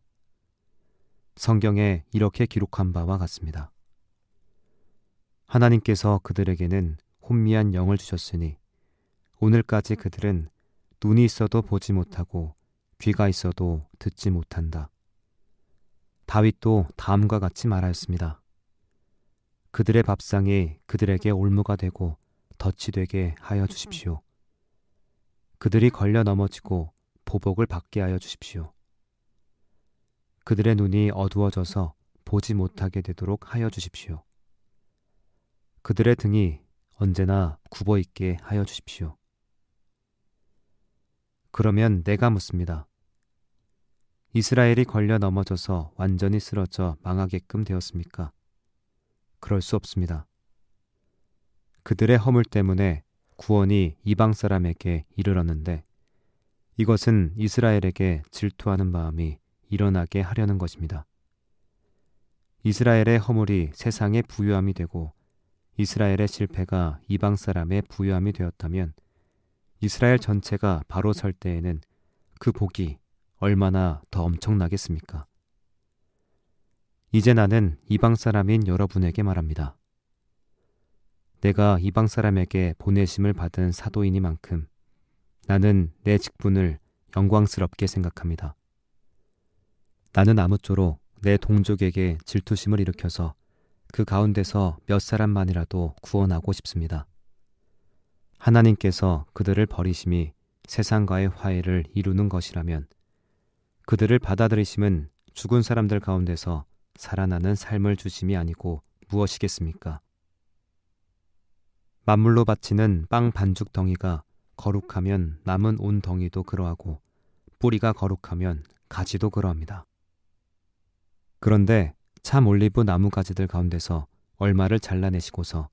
성경에 이렇게 기록한 바와 같습니다. 하나님께서 그들에게는 혼미한 영을 주셨으니 오늘까지 그들은 눈이 있어도 보지 못하고 귀가 있어도 듣지 못한다. 다윗도 다음과 같이 말하였습니다. 그들의 밥상이 그들에게 올무가 되고 덫이 되게 하여 주십시오. 그들이 걸려 넘어지고 보복을 받게 하여 주십시오. 그들의 눈이 어두워져서 보지 못하게 되도록 하여 주십시오. 그들의 등이 언제나 굽어 있게 하여 주십시오. 그러면 내가 묻습니다. 이스라엘이 걸려 넘어져서 완전히 쓰러져 망하게끔 되었습니까? 그럴 수 없습니다. 그들의 허물 때문에 구원이 이방 사람에게 이르렀는데 이것은 이스라엘에게 질투하는 마음이 일어나게 하려는 것입니다. 이스라엘의 허물이 세상의 부유함이 되고 이스라엘의 실패가 이방 사람의 부유함이 되었다면 이스라엘 전체가 바로 설 때에는 그 복이 얼마나 더 엄청나겠습니까? 이제 나는 이방 사람인 여러분에게 말합니다. 내가 이방 사람에게 보내심을 받은 사도이니만큼 나는 내 직분을 영광스럽게 생각합니다. 나는 아무쪼록 내 동족에게 질투심을 일으켜서 그 가운데서 몇 사람만이라도 구원하고 싶습니다. 하나님께서 그들을 버리심이 세상과의 화해를 이루는 것이라면 그들을 받아들이심은 죽은 사람들 가운데서 살아나는 삶을 주심이 아니고 무엇이겠습니까? 만물로 바치는 빵 반죽 덩이가 거룩하면 남은 온 덩이도 그러하고 뿌리가 거룩하면 가지도 그러합니다. 그런데 참 올리브 나무 가지들 가운데서 얼마를 잘라내시고서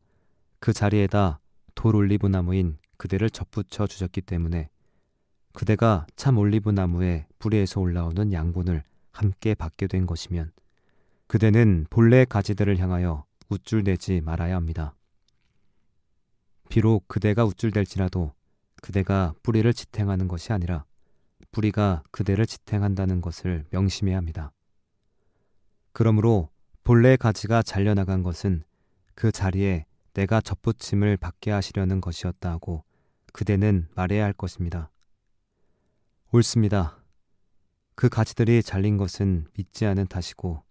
그 자리에다 돌 올리브 나무인 그대를 접붙여 주셨기 때문에 그대가 참 올리브 나무의 뿌리에서 올라오는 양분을 함께 받게 된 것이면 그대는 본래의 가지들을 향하여 우쭐대지 말아야 합니다. 비록 그대가 우쭐댈지라도 그대가 뿌리를 지탱하는 것이 아니라 뿌리가 그대를 지탱한다는 것을 명심해야 합니다. 그러므로 본래의 가지가 잘려나간 것은 그 자리에 내가 접붙임을 받게 하시려는 것이었다 하고 그대는 말해야 할 것입니다. 옳습니다. 그 가지들이 잘린 것은 믿지 않은 탓이고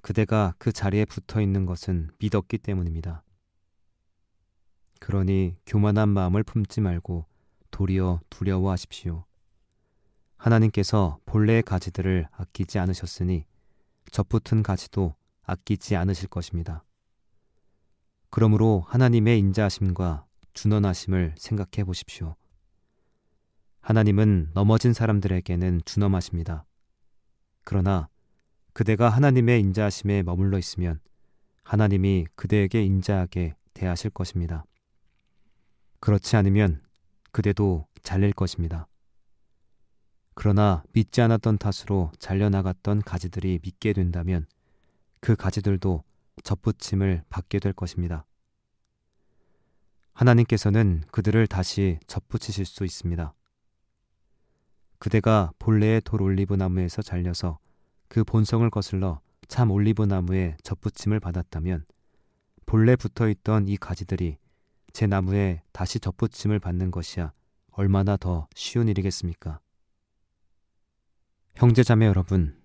그대가 그 자리에 붙어 있는 것은 믿었기 때문입니다. 그러니 교만한 마음을 품지 말고 도리어 두려워하십시오. 하나님께서 본래의 가지들을 아끼지 않으셨으니 접붙은 가지도 아끼지 않으실 것입니다. 그러므로 하나님의 인자하심과 준언하심을 생각해 보십시오. 하나님은 넘어진 사람들에게는 준엄하십니다. 그러나 그대가 하나님의 인자하심에 머물러 있으면 하나님이 그대에게 인자하게 대하실 것입니다. 그렇지 않으면 그대도 잘릴 것입니다. 그러나 믿지 않았던 탓으로 잘려나갔던 가지들이 믿게 된다면 그 가지들도 접붙임을 받게 될 것입니다. 하나님께서는 그들을 다시 접붙이실 수 있습니다. 그대가 본래의 돌 올리브 나무에서 잘려서 그 본성을 거슬러 참 올리브 나무에 접붙임을 받았다면 본래 붙어있던 이 가지들이 제 나무에 다시 접붙임을 받는 것이야 얼마나 더 쉬운 일이겠습니까? 형제자매 여러분,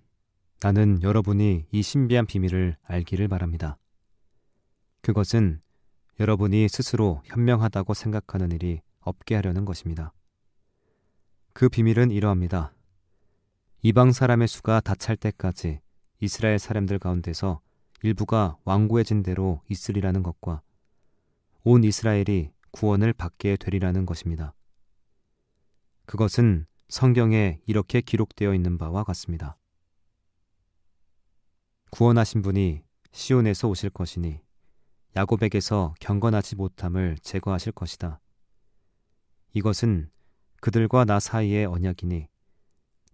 나는 여러분이 이 신비한 비밀을 알기를 바랍니다. 그것은 여러분이 스스로 현명하다고 생각하는 일이 없게 하려는 것입니다. 그 비밀은 이러합니다. 이방 사람의 수가 다 찰 때까지 이스라엘 사람들 가운데서 일부가 완고해진 대로 있으리라는 것과 온 이스라엘이 구원을 받게 되리라는 것입니다. 그것은 성경에 이렇게 기록되어 있는 바와 같습니다. 구원하신 분이 시온에서 오실 것이니 야곱에게서 경건하지 못함을 제거하실 것이다. 이것은 그들과 나 사이의 언약이니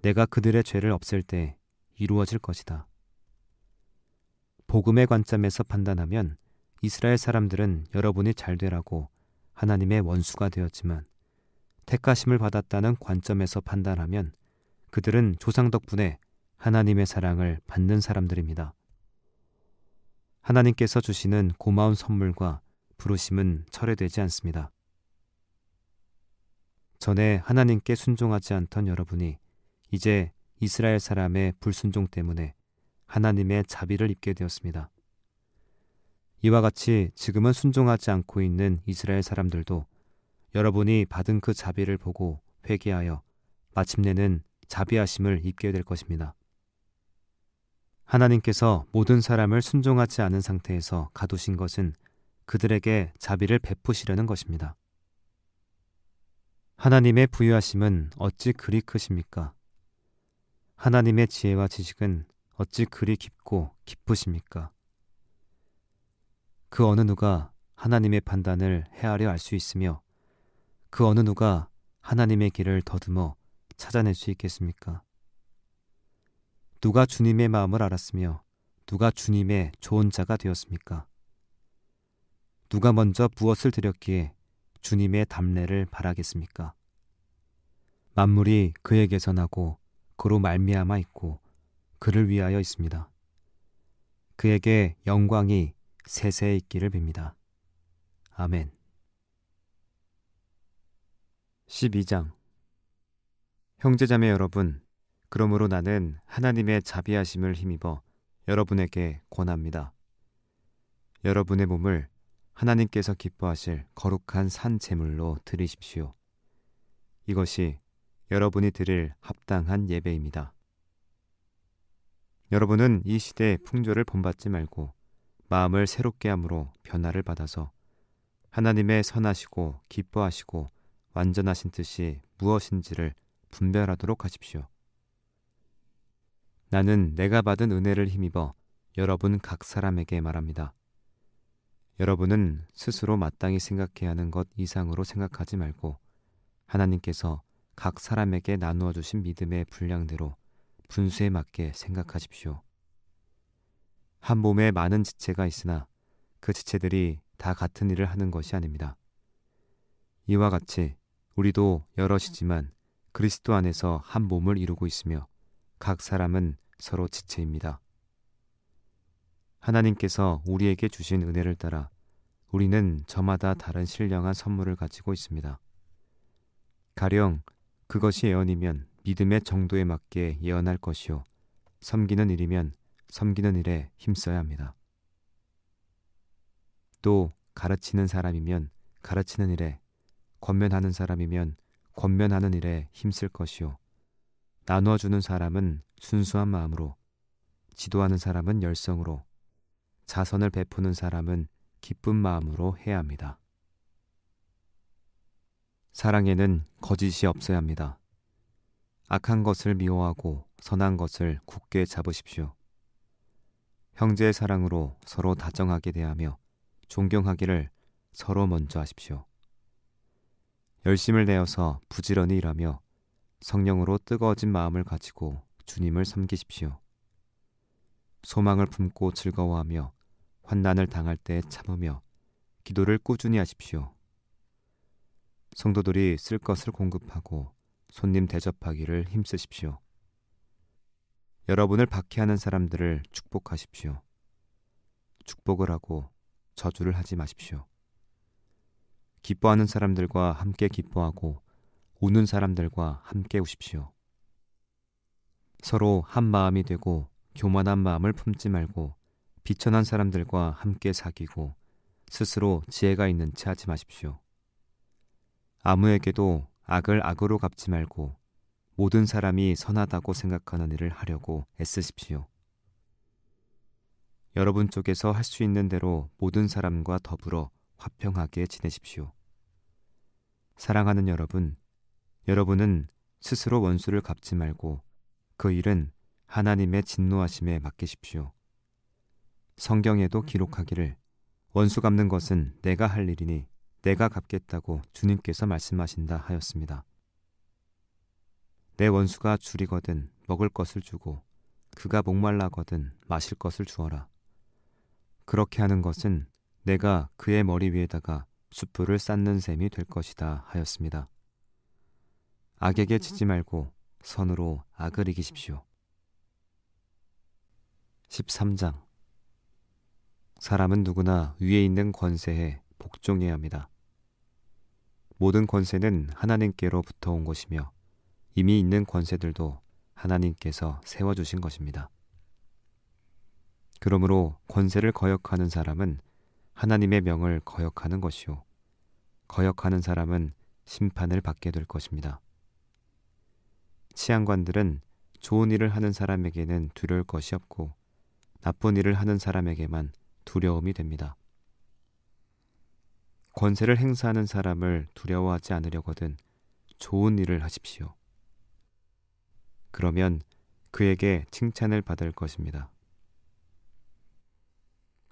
내가 그들의 죄를 없앨 때 이루어질 것이다. 복음의 관점에서 판단하면 이스라엘 사람들은 여러분이 잘 되라고 하나님의 원수가 되었지만, 택하심을 받았다는 관점에서 판단하면 그들은 조상 덕분에 하나님의 사랑을 받는 사람들입니다. 하나님께서 주시는 고마운 선물과 부르심은 철회되지 않습니다. 전에 하나님께 순종하지 않던 여러분이 이제 이스라엘 사람의 불순종 때문에 하나님의 자비를 입게 되었습니다. 이와 같이 지금은 순종하지 않고 있는 이스라엘 사람들도 여러분이 받은 그 자비를 보고 회개하여 마침내는 자비하심을 입게 될 것입니다. 하나님께서 모든 사람을 순종하지 않은 상태에서 가두신 것은 그들에게 자비를 베푸시려는 것입니다. 하나님의 부유하심은 어찌 그리 크십니까? 하나님의 지혜와 지식은 어찌 그리 깊고 깊으십니까? 그 어느 누가 하나님의 판단을 헤아려 알 수 있으며 그 어느 누가 하나님의 길을 더듬어 찾아낼 수 있겠습니까? 누가 주님의 마음을 알았으며 누가 주님의 좋은 자가 되었습니까? 누가 먼저 무엇을 드렸기에 주님의 담례를 바라겠습니까? 만물이 그에게서 나고 그로 말미암아 있고 그를 위하여 있습니다. 그에게 영광이 세세에 있기를 빕니다. 아멘. 12장. 형제자매 여러분, 그러므로 나는 하나님의 자비하심을 힘입어 여러분에게 권합니다. 여러분의 몸을 하나님께서 기뻐하실 거룩한 산 제물로 드리십시오. 이것이 여러분이 드릴 합당한 예배입니다. 여러분은 이 시대의 풍조를 본받지 말고 마음을 새롭게 함으로 변화를 받아서 하나님의 선하시고 기뻐하시고 완전하신 뜻이 무엇인지를 분별하도록 하십시오. 나는 내가 받은 은혜를 힘입어 여러분 각 사람에게 말합니다. 여러분은 스스로 마땅히 생각해야 하는 것 이상으로 생각하지 말고 하나님께서 각 사람에게 나누어 주신 믿음의 분량대로 분수에 맞게 생각하십시오. 한 몸에 많은 지체가 있으나 그 지체들이 다 같은 일을 하는 것이 아닙니다. 이와 같이 우리도 여럿이지만 그리스도 안에서 한 몸을 이루고 있으며 각 사람은 서로 지체입니다. 하나님께서 우리에게 주신 은혜를 따라 우리는 저마다 다른 신령한 선물을 가지고 있습니다. 가령 그것이 예언이면 믿음의 정도에 맞게 예언할 것이요, 섬기는 일이면 섬기는 일에 힘써야 합니다. 또 가르치는 사람이면 가르치는 일에, 권면하는 사람이면 권면하는 일에 힘쓸 것이요, 나누어주는 사람은 순수한 마음으로, 지도하는 사람은 열성으로, 자선을 베푸는 사람은 기쁜 마음으로 해야 합니다. 사랑에는 거짓이 없어야 합니다. 악한 것을 미워하고 선한 것을 굳게 잡으십시오. 형제의 사랑으로 서로 다정하게 대하며 존경하기를 서로 먼저 하십시오. 열심을 내어서 부지런히 일하며 성령으로 뜨거워진 마음을 가지고 주님을 섬기십시오. 소망을 품고 즐거워하며 환난을 당할 때 참으며 기도를 꾸준히 하십시오. 성도들이 쓸 것을 공급하고 손님 대접하기를 힘쓰십시오. 여러분을 박해하는 사람들을 축복하십시오. 축복을 하고 저주를 하지 마십시오. 기뻐하는 사람들과 함께 기뻐하고 우는 사람들과 함께 우십시오. 서로 한 마음이 되고 교만한 마음을 품지 말고 비천한 사람들과 함께 사귀고 스스로 지혜가 있는 체 하지 마십시오. 아무에게도 악을 악으로 갚지 말고 모든 사람이 선하다고 생각하는 일을 하려고 애쓰십시오. 여러분 쪽에서 할 수 있는 대로 모든 사람과 더불어 화평하게 지내십시오. 사랑하는 여러분, 여러분은 스스로 원수를 갚지 말고 그 일은 하나님의 진노하심에 맡기십시오. 성경에도 기록하기를 원수 갚는 것은 내가 할 일이니 내가 갚겠다고 주님께서 말씀하신다 하였습니다. 내 원수가 줄이거든 먹을 것을 주고 그가 목말라거든 마실 것을 주어라. 그렇게 하는 것은 내가 그의 머리 위에다가 숯불을 쌓는 셈이 될 것이다 하였습니다. 악에게 지지 말고 선으로 악을 이기십시오. 13장. 사람은 누구나 위에 있는 권세에 복종해야 합니다. 모든 권세는 하나님께로부터 온 것이며 이미 있는 권세들도 하나님께서 세워주신 것입니다. 그러므로 권세를 거역하는 사람은 하나님의 명을 거역하는 것이요 거역하는 사람은 심판을 받게 될 것입니다. 치안관들은 좋은 일을 하는 사람에게는 두려울 것이 없고 나쁜 일을 하는 사람에게만 두려움이 됩니다. 권세를 행사하는 사람을 두려워하지 않으려거든 좋은 일을 하십시오. 그러면 그에게 칭찬을 받을 것입니다.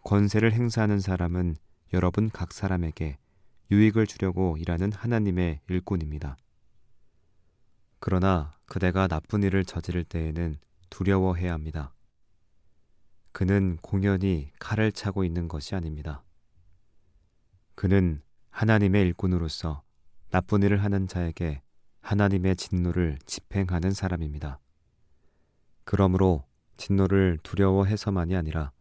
권세를 행사하는 사람은 여러분 각 사람에게 유익을 주려고 일하는 하나님의 일꾼입니다. 그러나 그대가 나쁜 일을 저지를 때에는 두려워해야 합니다. 그는 공연히 칼을 차고 있는 것이 아닙니다. 그는 하나님의 일꾼으로서 나쁜 일을 하는 자에게 하나님의 진노를 집행하는 사람입니다. 그러므로 진노를 두려워해서만이 아니라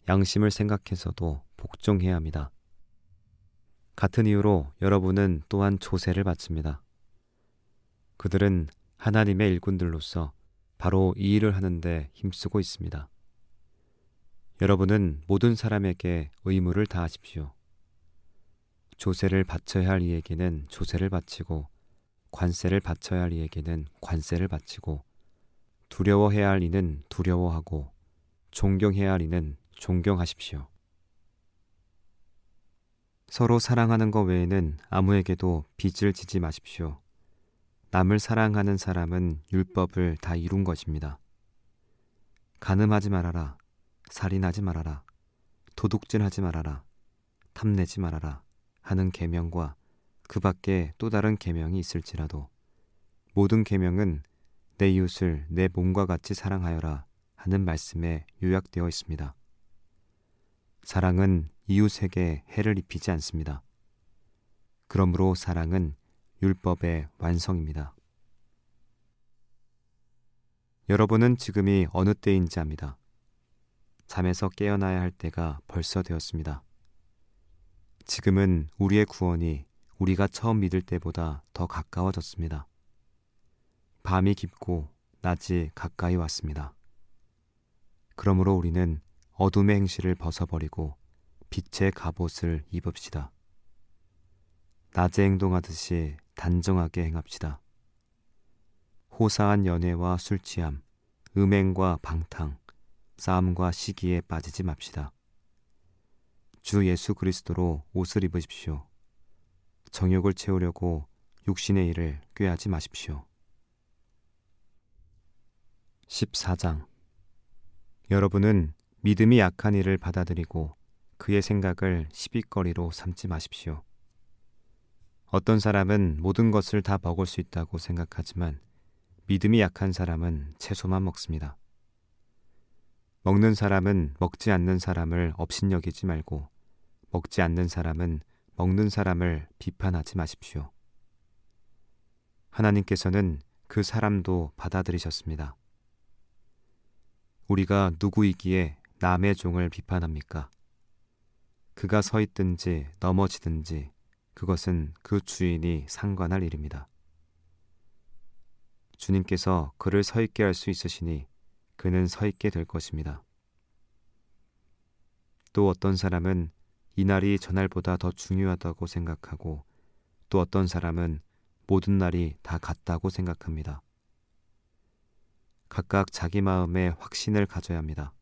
양심을 생각해서도 복종해야 합니다. 같은 이유로 여러분은 또한 조세를 바칩니다. 그들은 하나님의 일꾼들로서 바로 이 일을 하는데 힘쓰고 있습니다. 여러분은 모든 사람에게 의무를 다하십시오. 조세를 바쳐야 할 이에게는 조세를 바치고 관세를 바쳐야 할 이에게는 관세를 바치고 두려워해야 할 이는 두려워하고 존경해야 할 이는 존경하십시오. 서로 사랑하는 것 외에는 아무에게도 빚을 지지 마십시오. 남을 사랑하는 사람은 율법을 다 이룬 것입니다. 간음하지 말아라, 살인하지 말아라, 도둑질하지 말아라, 탐내지 말아라 하는 계명과 그 밖에 또 다른 계명이 있을지라도 모든 계명은 내 이웃을 내 몸과 같이 사랑하여라 하는 말씀에 요약되어 있습니다. 사랑은 이웃에게 해를 입히지 않습니다. 그러므로 사랑은 율법의 완성입니다. 여러분은 지금이 어느 때인지 압니다. 잠에서 깨어나야 할 때가 벌써 되었습니다. 지금은 우리의 구원이 우리가 처음 믿을 때보다 더 가까워졌습니다. 밤이 깊고 낮이 가까이 왔습니다. 그러므로 우리는 어둠의 행실을 벗어버리고 빛의 갑옷을 입읍시다. 낮에 행동하듯이 단정하게 행합시다. 호사한 연애와 술취함, 음행과 방탕, 싸움과 시기에 빠지지 맙시다. 주 예수 그리스도로 옷을 입으십시오. 정욕을 채우려고 육신의 일을 꾀하지 마십시오. 14장. 여러분은 믿음이 약한 이를 받아들이고 그의 생각을 시비거리로 삼지 마십시오. 어떤 사람은 모든 것을 다 먹을 수 있다고 생각하지만 믿음이 약한 사람은 채소만 먹습니다. 먹는 사람은 먹지 않는 사람을 업신여기지 말고 먹지 않는 사람은 먹는 사람을 비판하지 마십시오. 하나님께서는 그 사람도 받아들이셨습니다. 우리가 누구이기에 남의 종을 비판합니까? 그가 서 있든지 넘어지든지 그것은 그 주인이 상관할 일입니다. 주님께서 그를 서 있게 할 수 있으시니 그는 서 있게 될 것입니다. 또 어떤 사람은 이날이 저날보다 더 중요하다고 생각하고 또 어떤 사람은 모든 날이 다 같다고 생각합니다. 각각 자기 마음에 확신을 가져야 합니다.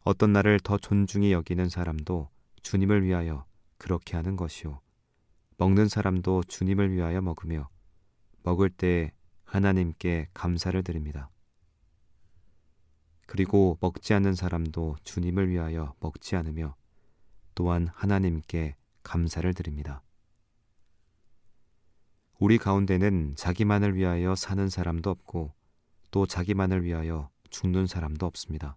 어떤 날을 더 존중히 여기는 사람도 주님을 위하여 그렇게 하는 것이요 먹는 사람도 주님을 위하여 먹으며 먹을 때에 하나님께 감사를 드립니다. 그리고 먹지 않는 사람도 주님을 위하여 먹지 않으며 또한 하나님께 감사를 드립니다. 우리 가운데는 자기만을 위하여 사는 사람도 없고 또 자기만을 위하여 죽는 사람도 없습니다.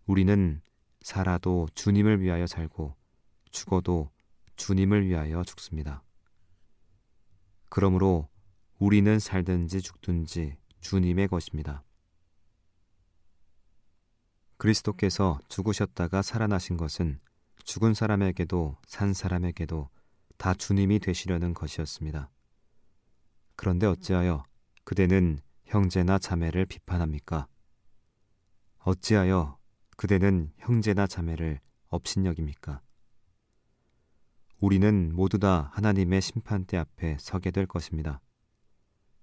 우리는 살아도 주님을 위하여 살고 죽어도 주님을 위하여 죽습니다. 그러므로 우리는 살든지 죽든지 주님의 것입니다. 그리스도께서 죽으셨다가 살아나신 것은 죽은 사람에게도 산 사람에게도 다 주님이 되시려는 것이었습니다. 그런데 어찌하여 그대는 형제나 자매를 비판합니까? 어찌하여 그대는 형제나 자매를 업신여깁니까? 우리는 모두 다 하나님의 심판대 앞에 서게 될 것입니다.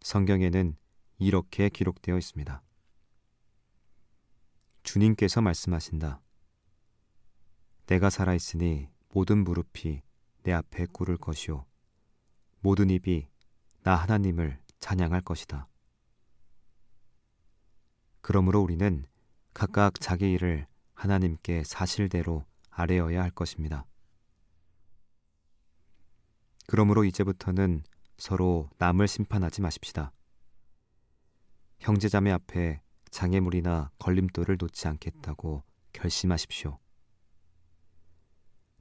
성경에는 이렇게 기록되어 있습니다. 주님께서 말씀하신다. 내가 살아있으니 모든 무릎이 내 앞에 꿇을 것이요 모든 입이 나 하나님을 찬양할 것이다. 그러므로 우리는 각각 자기 일을 하나님께 사실대로 아뢰어야 할 것입니다. 그러므로 이제부터는 서로 남을 심판하지 마십시다. 형제자매 앞에 장애물이나 걸림돌을 놓지 않겠다고 결심하십시오.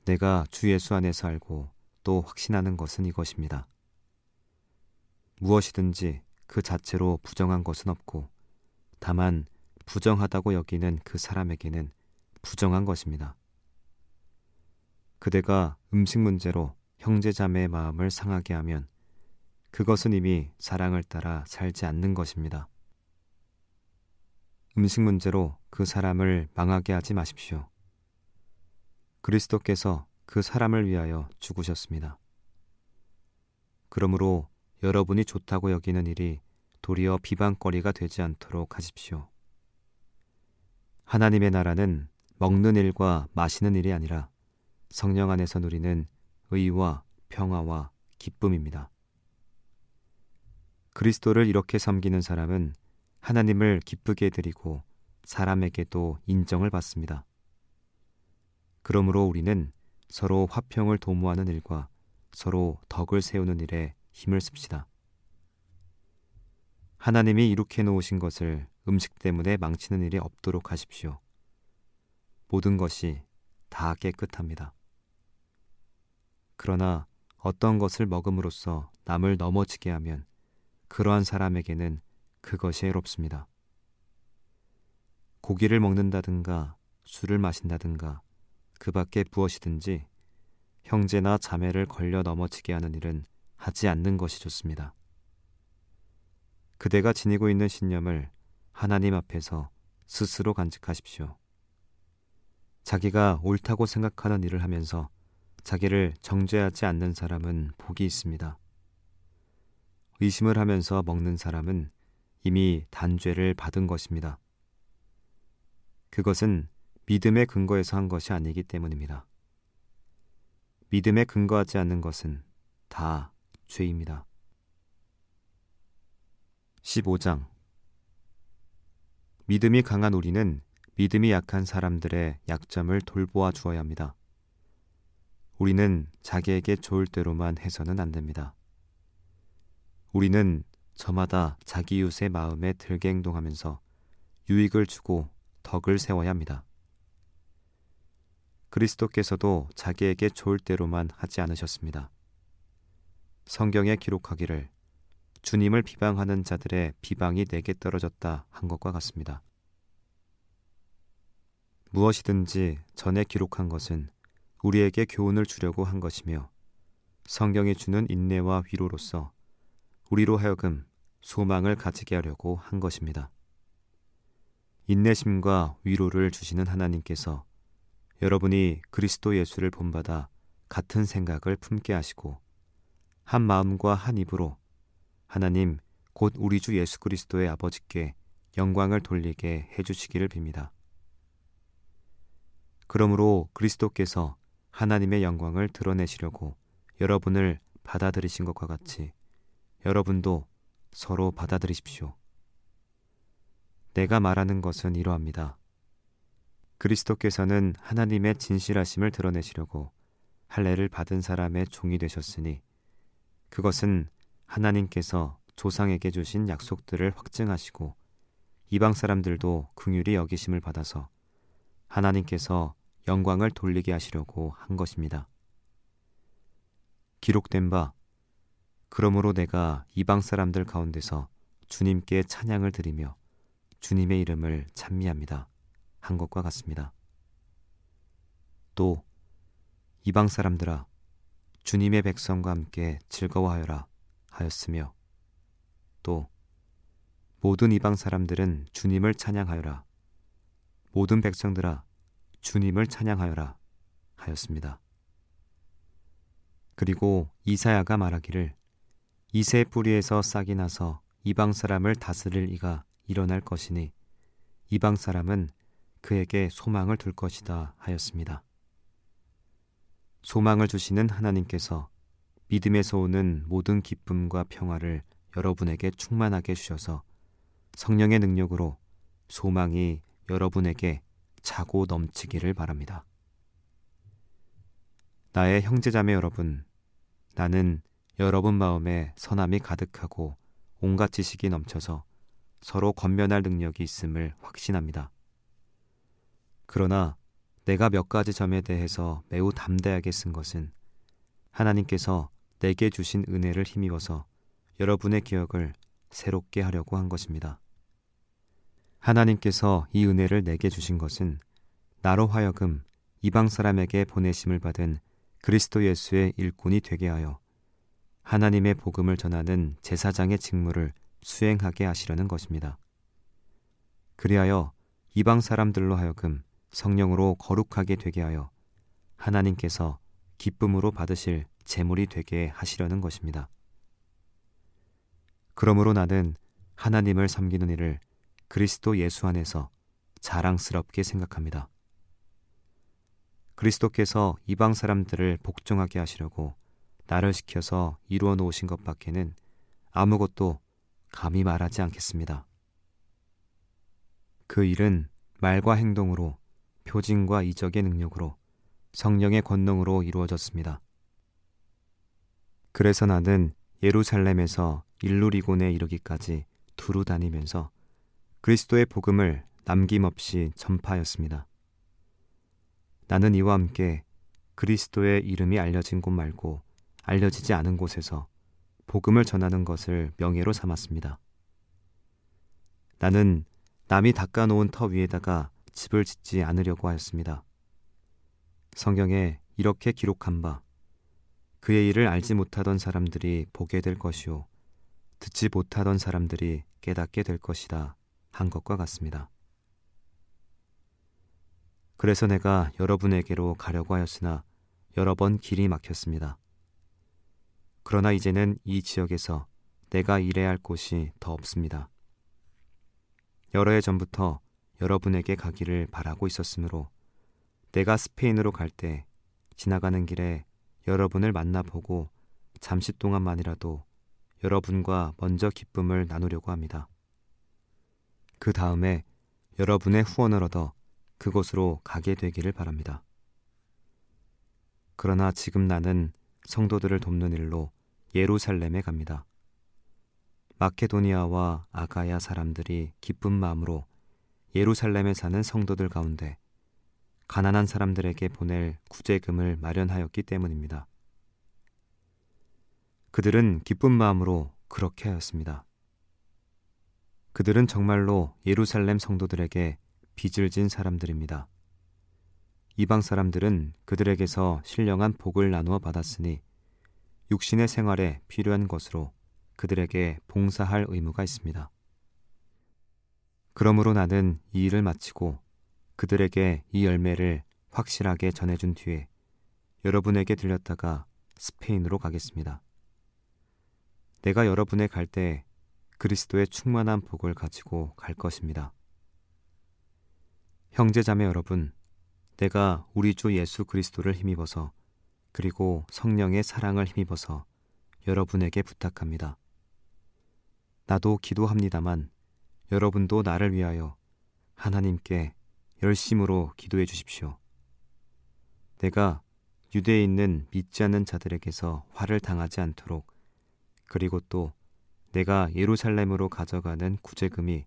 내가 주 예수 안에서 알고 또 확신하는 것은 이것입니다. 무엇이든지 그 자체로 부정한 것은 없고 다만 부정하다고 여기는 그 사람에게는 부정한 것입니다. 그대가 음식 문제로 형제자매의 마음을 상하게 하면 그것은 이미 사랑을 따라 살지 않는 것입니다. 음식 문제로 그 사람을 망하게 하지 마십시오. 그리스도께서 그 사람을 위하여 죽으셨습니다. 그러므로 여러분이 좋다고 여기는 일이 도리어 비방거리가 되지 않도록 하십시오. 하나님의 나라는 먹는 일과 마시는 일이 아니라 성령 안에서 누리는 의와 평화와 기쁨입니다. 그리스도를 이렇게 섬기는 사람은 하나님을 기쁘게 드리고 사람에게도 인정을 받습니다. 그러므로 우리는 서로 화평을 도모하는 일과 서로 덕을 세우는 일에 힘을 씁시다. 하나님이 이룩해 놓으신 것을 음식 때문에 망치는 일이 없도록 하십시오. 모든 것이 다 깨끗합니다. 그러나 어떤 것을 먹음으로써 남을 넘어지게 하면 그러한 사람에게는 그것이 해롭습니다. 고기를 먹는다든가 술을 마신다든가 그 밖에 무엇이든지 형제나 자매를 걸려 넘어지게 하는 일은 하지 않는 것이 좋습니다. 그대가 지니고 있는 신념을 하나님 앞에서 스스로 간직하십시오. 자기가 옳다고 생각하는 일을 하면서 자기를 정죄하지 않는 사람은 복이 있습니다. 의심을 하면서 먹는 사람은 이미 단죄를 받은 것입니다. 그것은 믿음의 근거에서 한 것이 아니기 때문입니다. 믿음에 근거하지 않는 것은 다 죄입니다. 15장 믿음이 강한 우리는 믿음이 약한 사람들의 약점을 돌보아 주어야 합니다. 우리는 자기에게 좋을 대로만 해서는 안 됩니다. 우리는 저마다 자기 이웃의 마음에 들게 행동하면서 유익을 주고 덕을 세워야 합니다. 그리스도께서도 자기에게 좋을 대로만 하지 않으셨습니다. 성경에 기록하기를 주님을 비방하는 자들의 비방이 내게 떨어졌다 한 것과 같습니다. 무엇이든지 전에 기록한 것은 우리에게 교훈을 주려고 한 것이며 성경이 주는 인내와 위로로서 우리로 하여금 소망을 가지게 하려고 한 것입니다. 인내심과 위로를 주시는 하나님께서 여러분이 그리스도 예수를 본받아 같은 생각을 품게 하시고 한 마음과 한 입으로 하나님 곧 우리 주 예수 그리스도의 아버지께 영광을 돌리게 해주시기를 빕니다. 그러므로 그리스도께서 하나님의 영광을 드러내시려고 여러분을 받아들이신 것과 같이 여러분도 서로 받아들이십시오. 내가 말하는 것은 이러합니다. 그리스도께서는 하나님의 진실하심을 드러내시려고 할례를 받은 사람의 종이 되셨으니 그것은 하나님께서 조상에게 주신 약속들을 확증하시고 이방 사람들도 긍휼히 여기심을 받아서 하나님께서 영광을 돌리게 하시려고 한 것입니다. 기록된 바 그러므로 내가 이방 사람들 가운데서 주님께 찬양을 드리며 주님의 이름을 찬미합니다 한 것과 같습니다. 또 이방 사람들아 주님의 백성과 함께 즐거워하여라 하였으며 또 모든 이방 사람들은 주님을 찬양하여라 모든 백성들아 주님을 찬양하여라 하였습니다. 그리고 이사야가 말하기를 이새의 뿌리에서 싹이 나서 이방 사람을 다스릴 이가 일어날 것이니 이방 사람은 그에게 소망을 둘 것이다 하였습니다. 소망을 주시는 하나님께서 믿음에서 오는 모든 기쁨과 평화를 여러분에게 충만하게 주셔서 성령의 능력으로 소망이 여러분에게 차고 넘치기를 바랍니다. 나의 형제자매 여러분, 나는 여러분 마음에 선함이 가득하고 온갖 지식이 넘쳐서 서로 권면할 능력이 있음을 확신합니다. 그러나 내가 몇 가지 점에 대해서 매우 담대하게 쓴 것은 하나님께서 내게 주신 은혜를 힘입어서 여러분의 기억을 새롭게 하려고 한 것입니다. 하나님께서 이 은혜를 내게 주신 것은 나로 하여금 이방 사람에게 보내심을 받은 그리스도 예수의 일꾼이 되게 하여 하나님의 복음을 전하는 제사장의 직무를 수행하게 하시려는 것입니다. 그리하여 이방 사람들로 하여금 성령으로 거룩하게 되게 하여 하나님께서 기쁨으로 받으실 제물이 되게 하시려는 것입니다. 그러므로 나는 하나님을 섬기는 일을 그리스도 예수 안에서 자랑스럽게 생각합니다. 그리스도께서 이방 사람들을 복종하게 하시려고 나를 시켜서 이루어 놓으신 것밖에는 아무것도 감히 말하지 않겠습니다. 그 일은 말과 행동으로 표징과 이적의 능력으로 성령의 권능으로 이루어졌습니다. 그래서 나는 예루살렘에서 일루리곤에 이르기까지 두루 다니면서 그리스도의 복음을 남김없이 전파하였습니다. 나는 이와 함께 그리스도의 이름이 알려진 곳 말고 알려지지 않은 곳에서 복음을 전하는 것을 명예로 삼았습니다. 나는 남이 닦아놓은 터 위에다가 집을 짓지 않으려고 하였습니다. 성경에 이렇게 기록한 바 그의 일을 알지 못하던 사람들이 보게 될 것이요 듣지 못하던 사람들이 깨닫게 될 것이다 한 것과 같습니다. 그래서 내가 여러분에게로 가려고 하였으나 여러 번 길이 막혔습니다. 그러나 이제는 이 지역에서 내가 일해야 할 곳이 더 없습니다. 여러 해 전부터 여러분에게 가기를 바라고 있었으므로 내가 스페인으로 갈 때 지나가는 길에 여러분을 만나보고 잠시 동안만이라도 여러분과 먼저 기쁨을 나누려고 합니다. 그 다음에 여러분의 후원을 얻어 그곳으로 가게 되기를 바랍니다. 그러나 지금 나는 성도들을 돕는 일로 예루살렘에 갑니다. 마케도니아와 아가야 사람들이 기쁜 마음으로 예루살렘에 사는 성도들 가운데 가난한 사람들에게 보낼 구제금을 마련하였기 때문입니다. 그들은 기쁜 마음으로 그렇게 하였습니다. 그들은 정말로 예루살렘 성도들에게 빚을 진 사람들입니다. 이방 사람들은 그들에게서 신령한 복을 나누어 받았으니 육신의 생활에 필요한 것으로 그들에게 봉사할 의무가 있습니다. 그러므로 나는 이 일을 마치고 그들에게 이 열매를 확실하게 전해준 뒤에 여러분에게 들렸다가 스페인으로 가겠습니다. 내가 여러분에 갈 때 그리스도의 충만한 복을 가지고 갈 것입니다. 형제자매 여러분, 내가 우리 주 예수 그리스도를 힘입어서 그리고 성령의 사랑을 힘입어서 여러분에게 부탁합니다. 나도 기도합니다만 여러분도 나를 위하여 하나님께 열심으로 기도해 주십시오. 내가 유대에 있는 믿지 않는 자들에게서 화를 당하지 않도록, 그리고 또 내가 예루살렘으로 가져가는 구제금이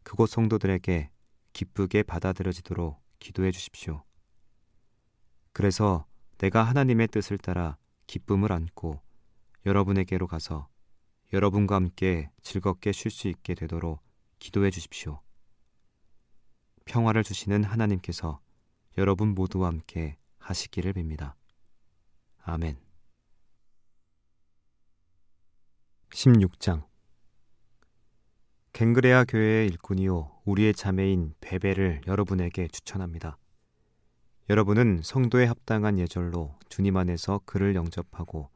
그곳 성도들에게 기쁘게 받아들여지도록 기도해 주십시오. 그래서 내가 하나님의 뜻을 따라 기쁨을 안고 여러분에게로 가서 여러분과 함께 즐겁게 쉴 수 있게 되도록 기도해 주십시오. 평화를 주시는 하나님께서 여러분 모두와 함께 하시기를 빕니다. 아멘. 16장. 갱그레아 교회의 일꾼이요 우리의 자매인 베베를 여러분에게 추천합니다. 여러분은 성도에 합당한 예절로 주님 안에서 그를 영접하고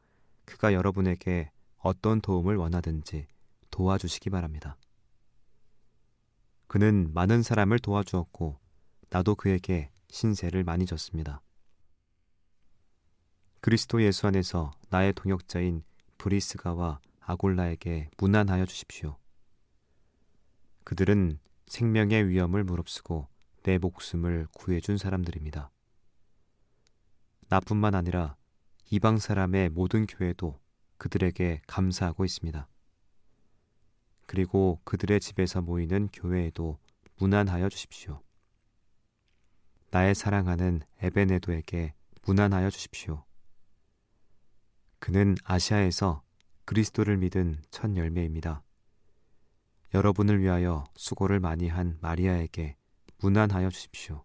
그가 여러분에게 어떤 도움을 원하든지 도와주시기 바랍니다. 그는 많은 사람을 도와주었고 나도 그에게 신세를 많이 졌습니다. 그리스도 예수 안에서 나의 동역자인 브리스가와 아골라에게 문안하여 주십시오. 그들은 생명의 위험을 무릅쓰고 내 목숨을 구해준 사람들입니다. 나뿐만 아니라 이방 사람의 모든 교회도 그들에게 감사하고 있습니다. 그리고 그들의 집에서 모이는 교회에도 문안하여 주십시오. 나의 사랑하는 에베네도에게 문안하여 주십시오. 그는 아시아에서 그리스도를 믿은 첫 열매입니다. 여러분을 위하여 수고를 많이 한 마리아에게 문안하여 주십시오.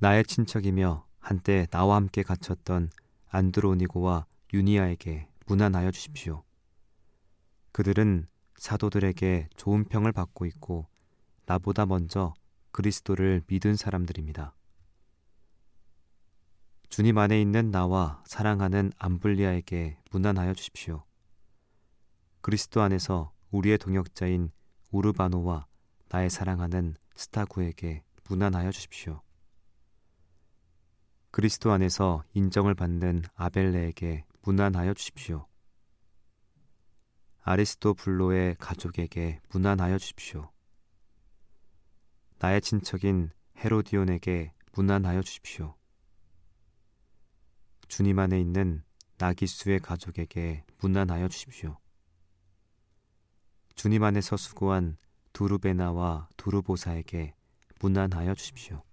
나의 친척이며 한때 나와 함께 갇혔던 안드로니고와 유니아에게 문안하여 주십시오. 그들은 사도들에게 좋은 평을 받고 있고 나보다 먼저 그리스도를 믿은 사람들입니다. 주님 안에 있는 나와 사랑하는 암블리아에게 문안하여 주십시오. 그리스도 안에서 우리의 동역자인 우르바노와 나의 사랑하는 스타구에게 문안하여 주십시오. 그리스도 안에서 인정을 받는 아벨레에게 문안하여 주십시오. 아리스토블로의 가족에게 문안하여 주십시오. 나의 친척인 헤로디온에게 문안하여 주십시오. 주님 안에 있는 나기수의 가족에게 문안하여 주십시오. 주님 안에서 수고한 두루베나와 두루보사에게 문안하여 주십시오.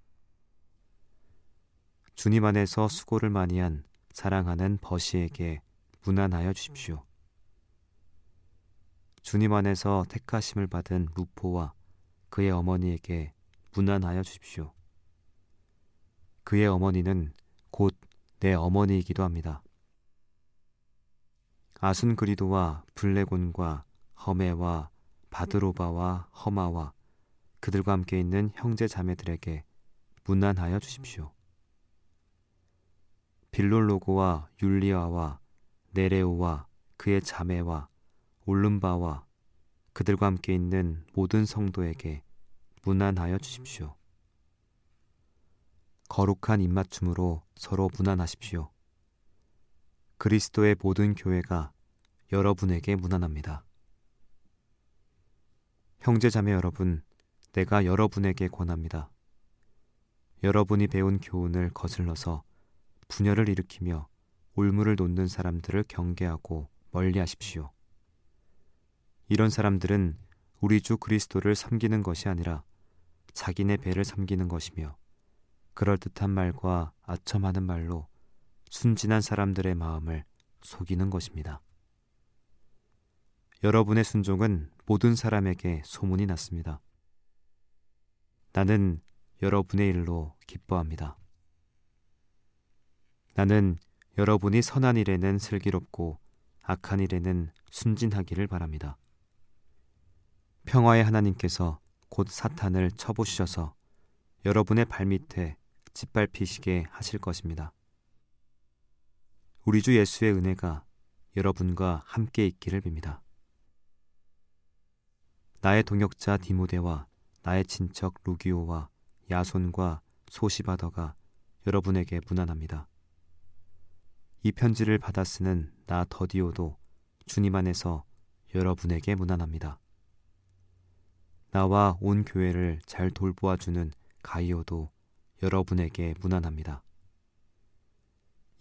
주님 안에서 수고를 많이 한 사랑하는 버시에게 문안하여 주십시오. 주님 안에서 택하심을 받은 루포와 그의 어머니에게 문안하여 주십시오. 그의 어머니는 곧 내 어머니이기도 합니다. 아순그리도와 블레곤과 허메와 바드로바와 허마와 그들과 함께 있는 형제 자매들에게 문안하여 주십시오. 빌롤로고와 율리아와 네레오와 그의 자매와 올름바와 그들과 함께 있는 모든 성도에게 문안하여 주십시오. 거룩한 입맞춤으로 서로 문안하십시오. 그리스도의 모든 교회가 여러분에게 문안합니다. 형제자매 여러분, 내가 여러분에게 권합니다. 여러분이 배운 교훈을 거슬러서 분열을 일으키며 올무를 놓는 사람들을 경계하고 멀리하십시오. 이런 사람들은 우리 주 그리스도를 섬기는 것이 아니라 자기네 배를 섬기는 것이며 그럴듯한 말과 아첨하는 말로 순진한 사람들의 마음을 속이는 것입니다. 여러분의 순종은 모든 사람에게 소문이 났습니다. 나는 여러분의 일로 기뻐합니다. 나는 여러분이 선한 일에는 슬기롭고 악한 일에는 순진하기를 바랍니다. 평화의 하나님께서 곧 사탄을 쳐부시셔서 여러분의 발밑에 짓밟히시게 하실 것입니다. 우리 주 예수의 은혜가 여러분과 함께 있기를 빕니다. 나의 동역자 디모데와 나의 친척 루기오와 야손과 소시바더가 여러분에게 문안합니다. 이 편지를 받아 쓰는 나 더디오도 주님 안에서 여러분에게 문안합니다. 나와 온 교회를 잘 돌보아주는 가이오도 여러분에게 문안합니다.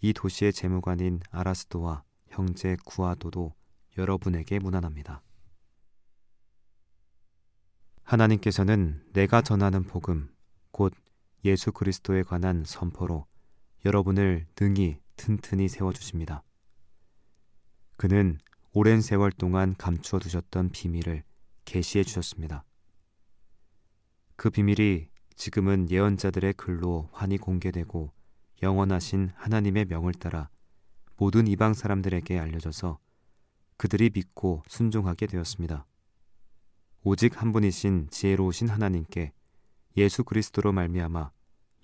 이 도시의 재무관인 아라스도와 형제 구아도도 여러분에게 문안합니다. 하나님께서는 내가 전하는 복음, 곧 예수 그리스도에 관한 선포로 여러분을 능히 튼튼히 세워주십니다. 그는 오랜 세월 동안 감추어 두셨던 비밀을 계시해 주셨습니다. 그 비밀이 지금은 예언자들의 글로 환히 공개되고 영원하신 하나님의 명을 따라 모든 이방 사람들에게 알려져서 그들이 믿고 순종하게 되었습니다. 오직 한 분이신 지혜로우신 하나님께 예수 그리스도로 말미암아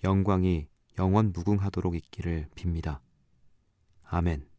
영광이 영원 무궁하도록 있기를 빕니다. 아멘.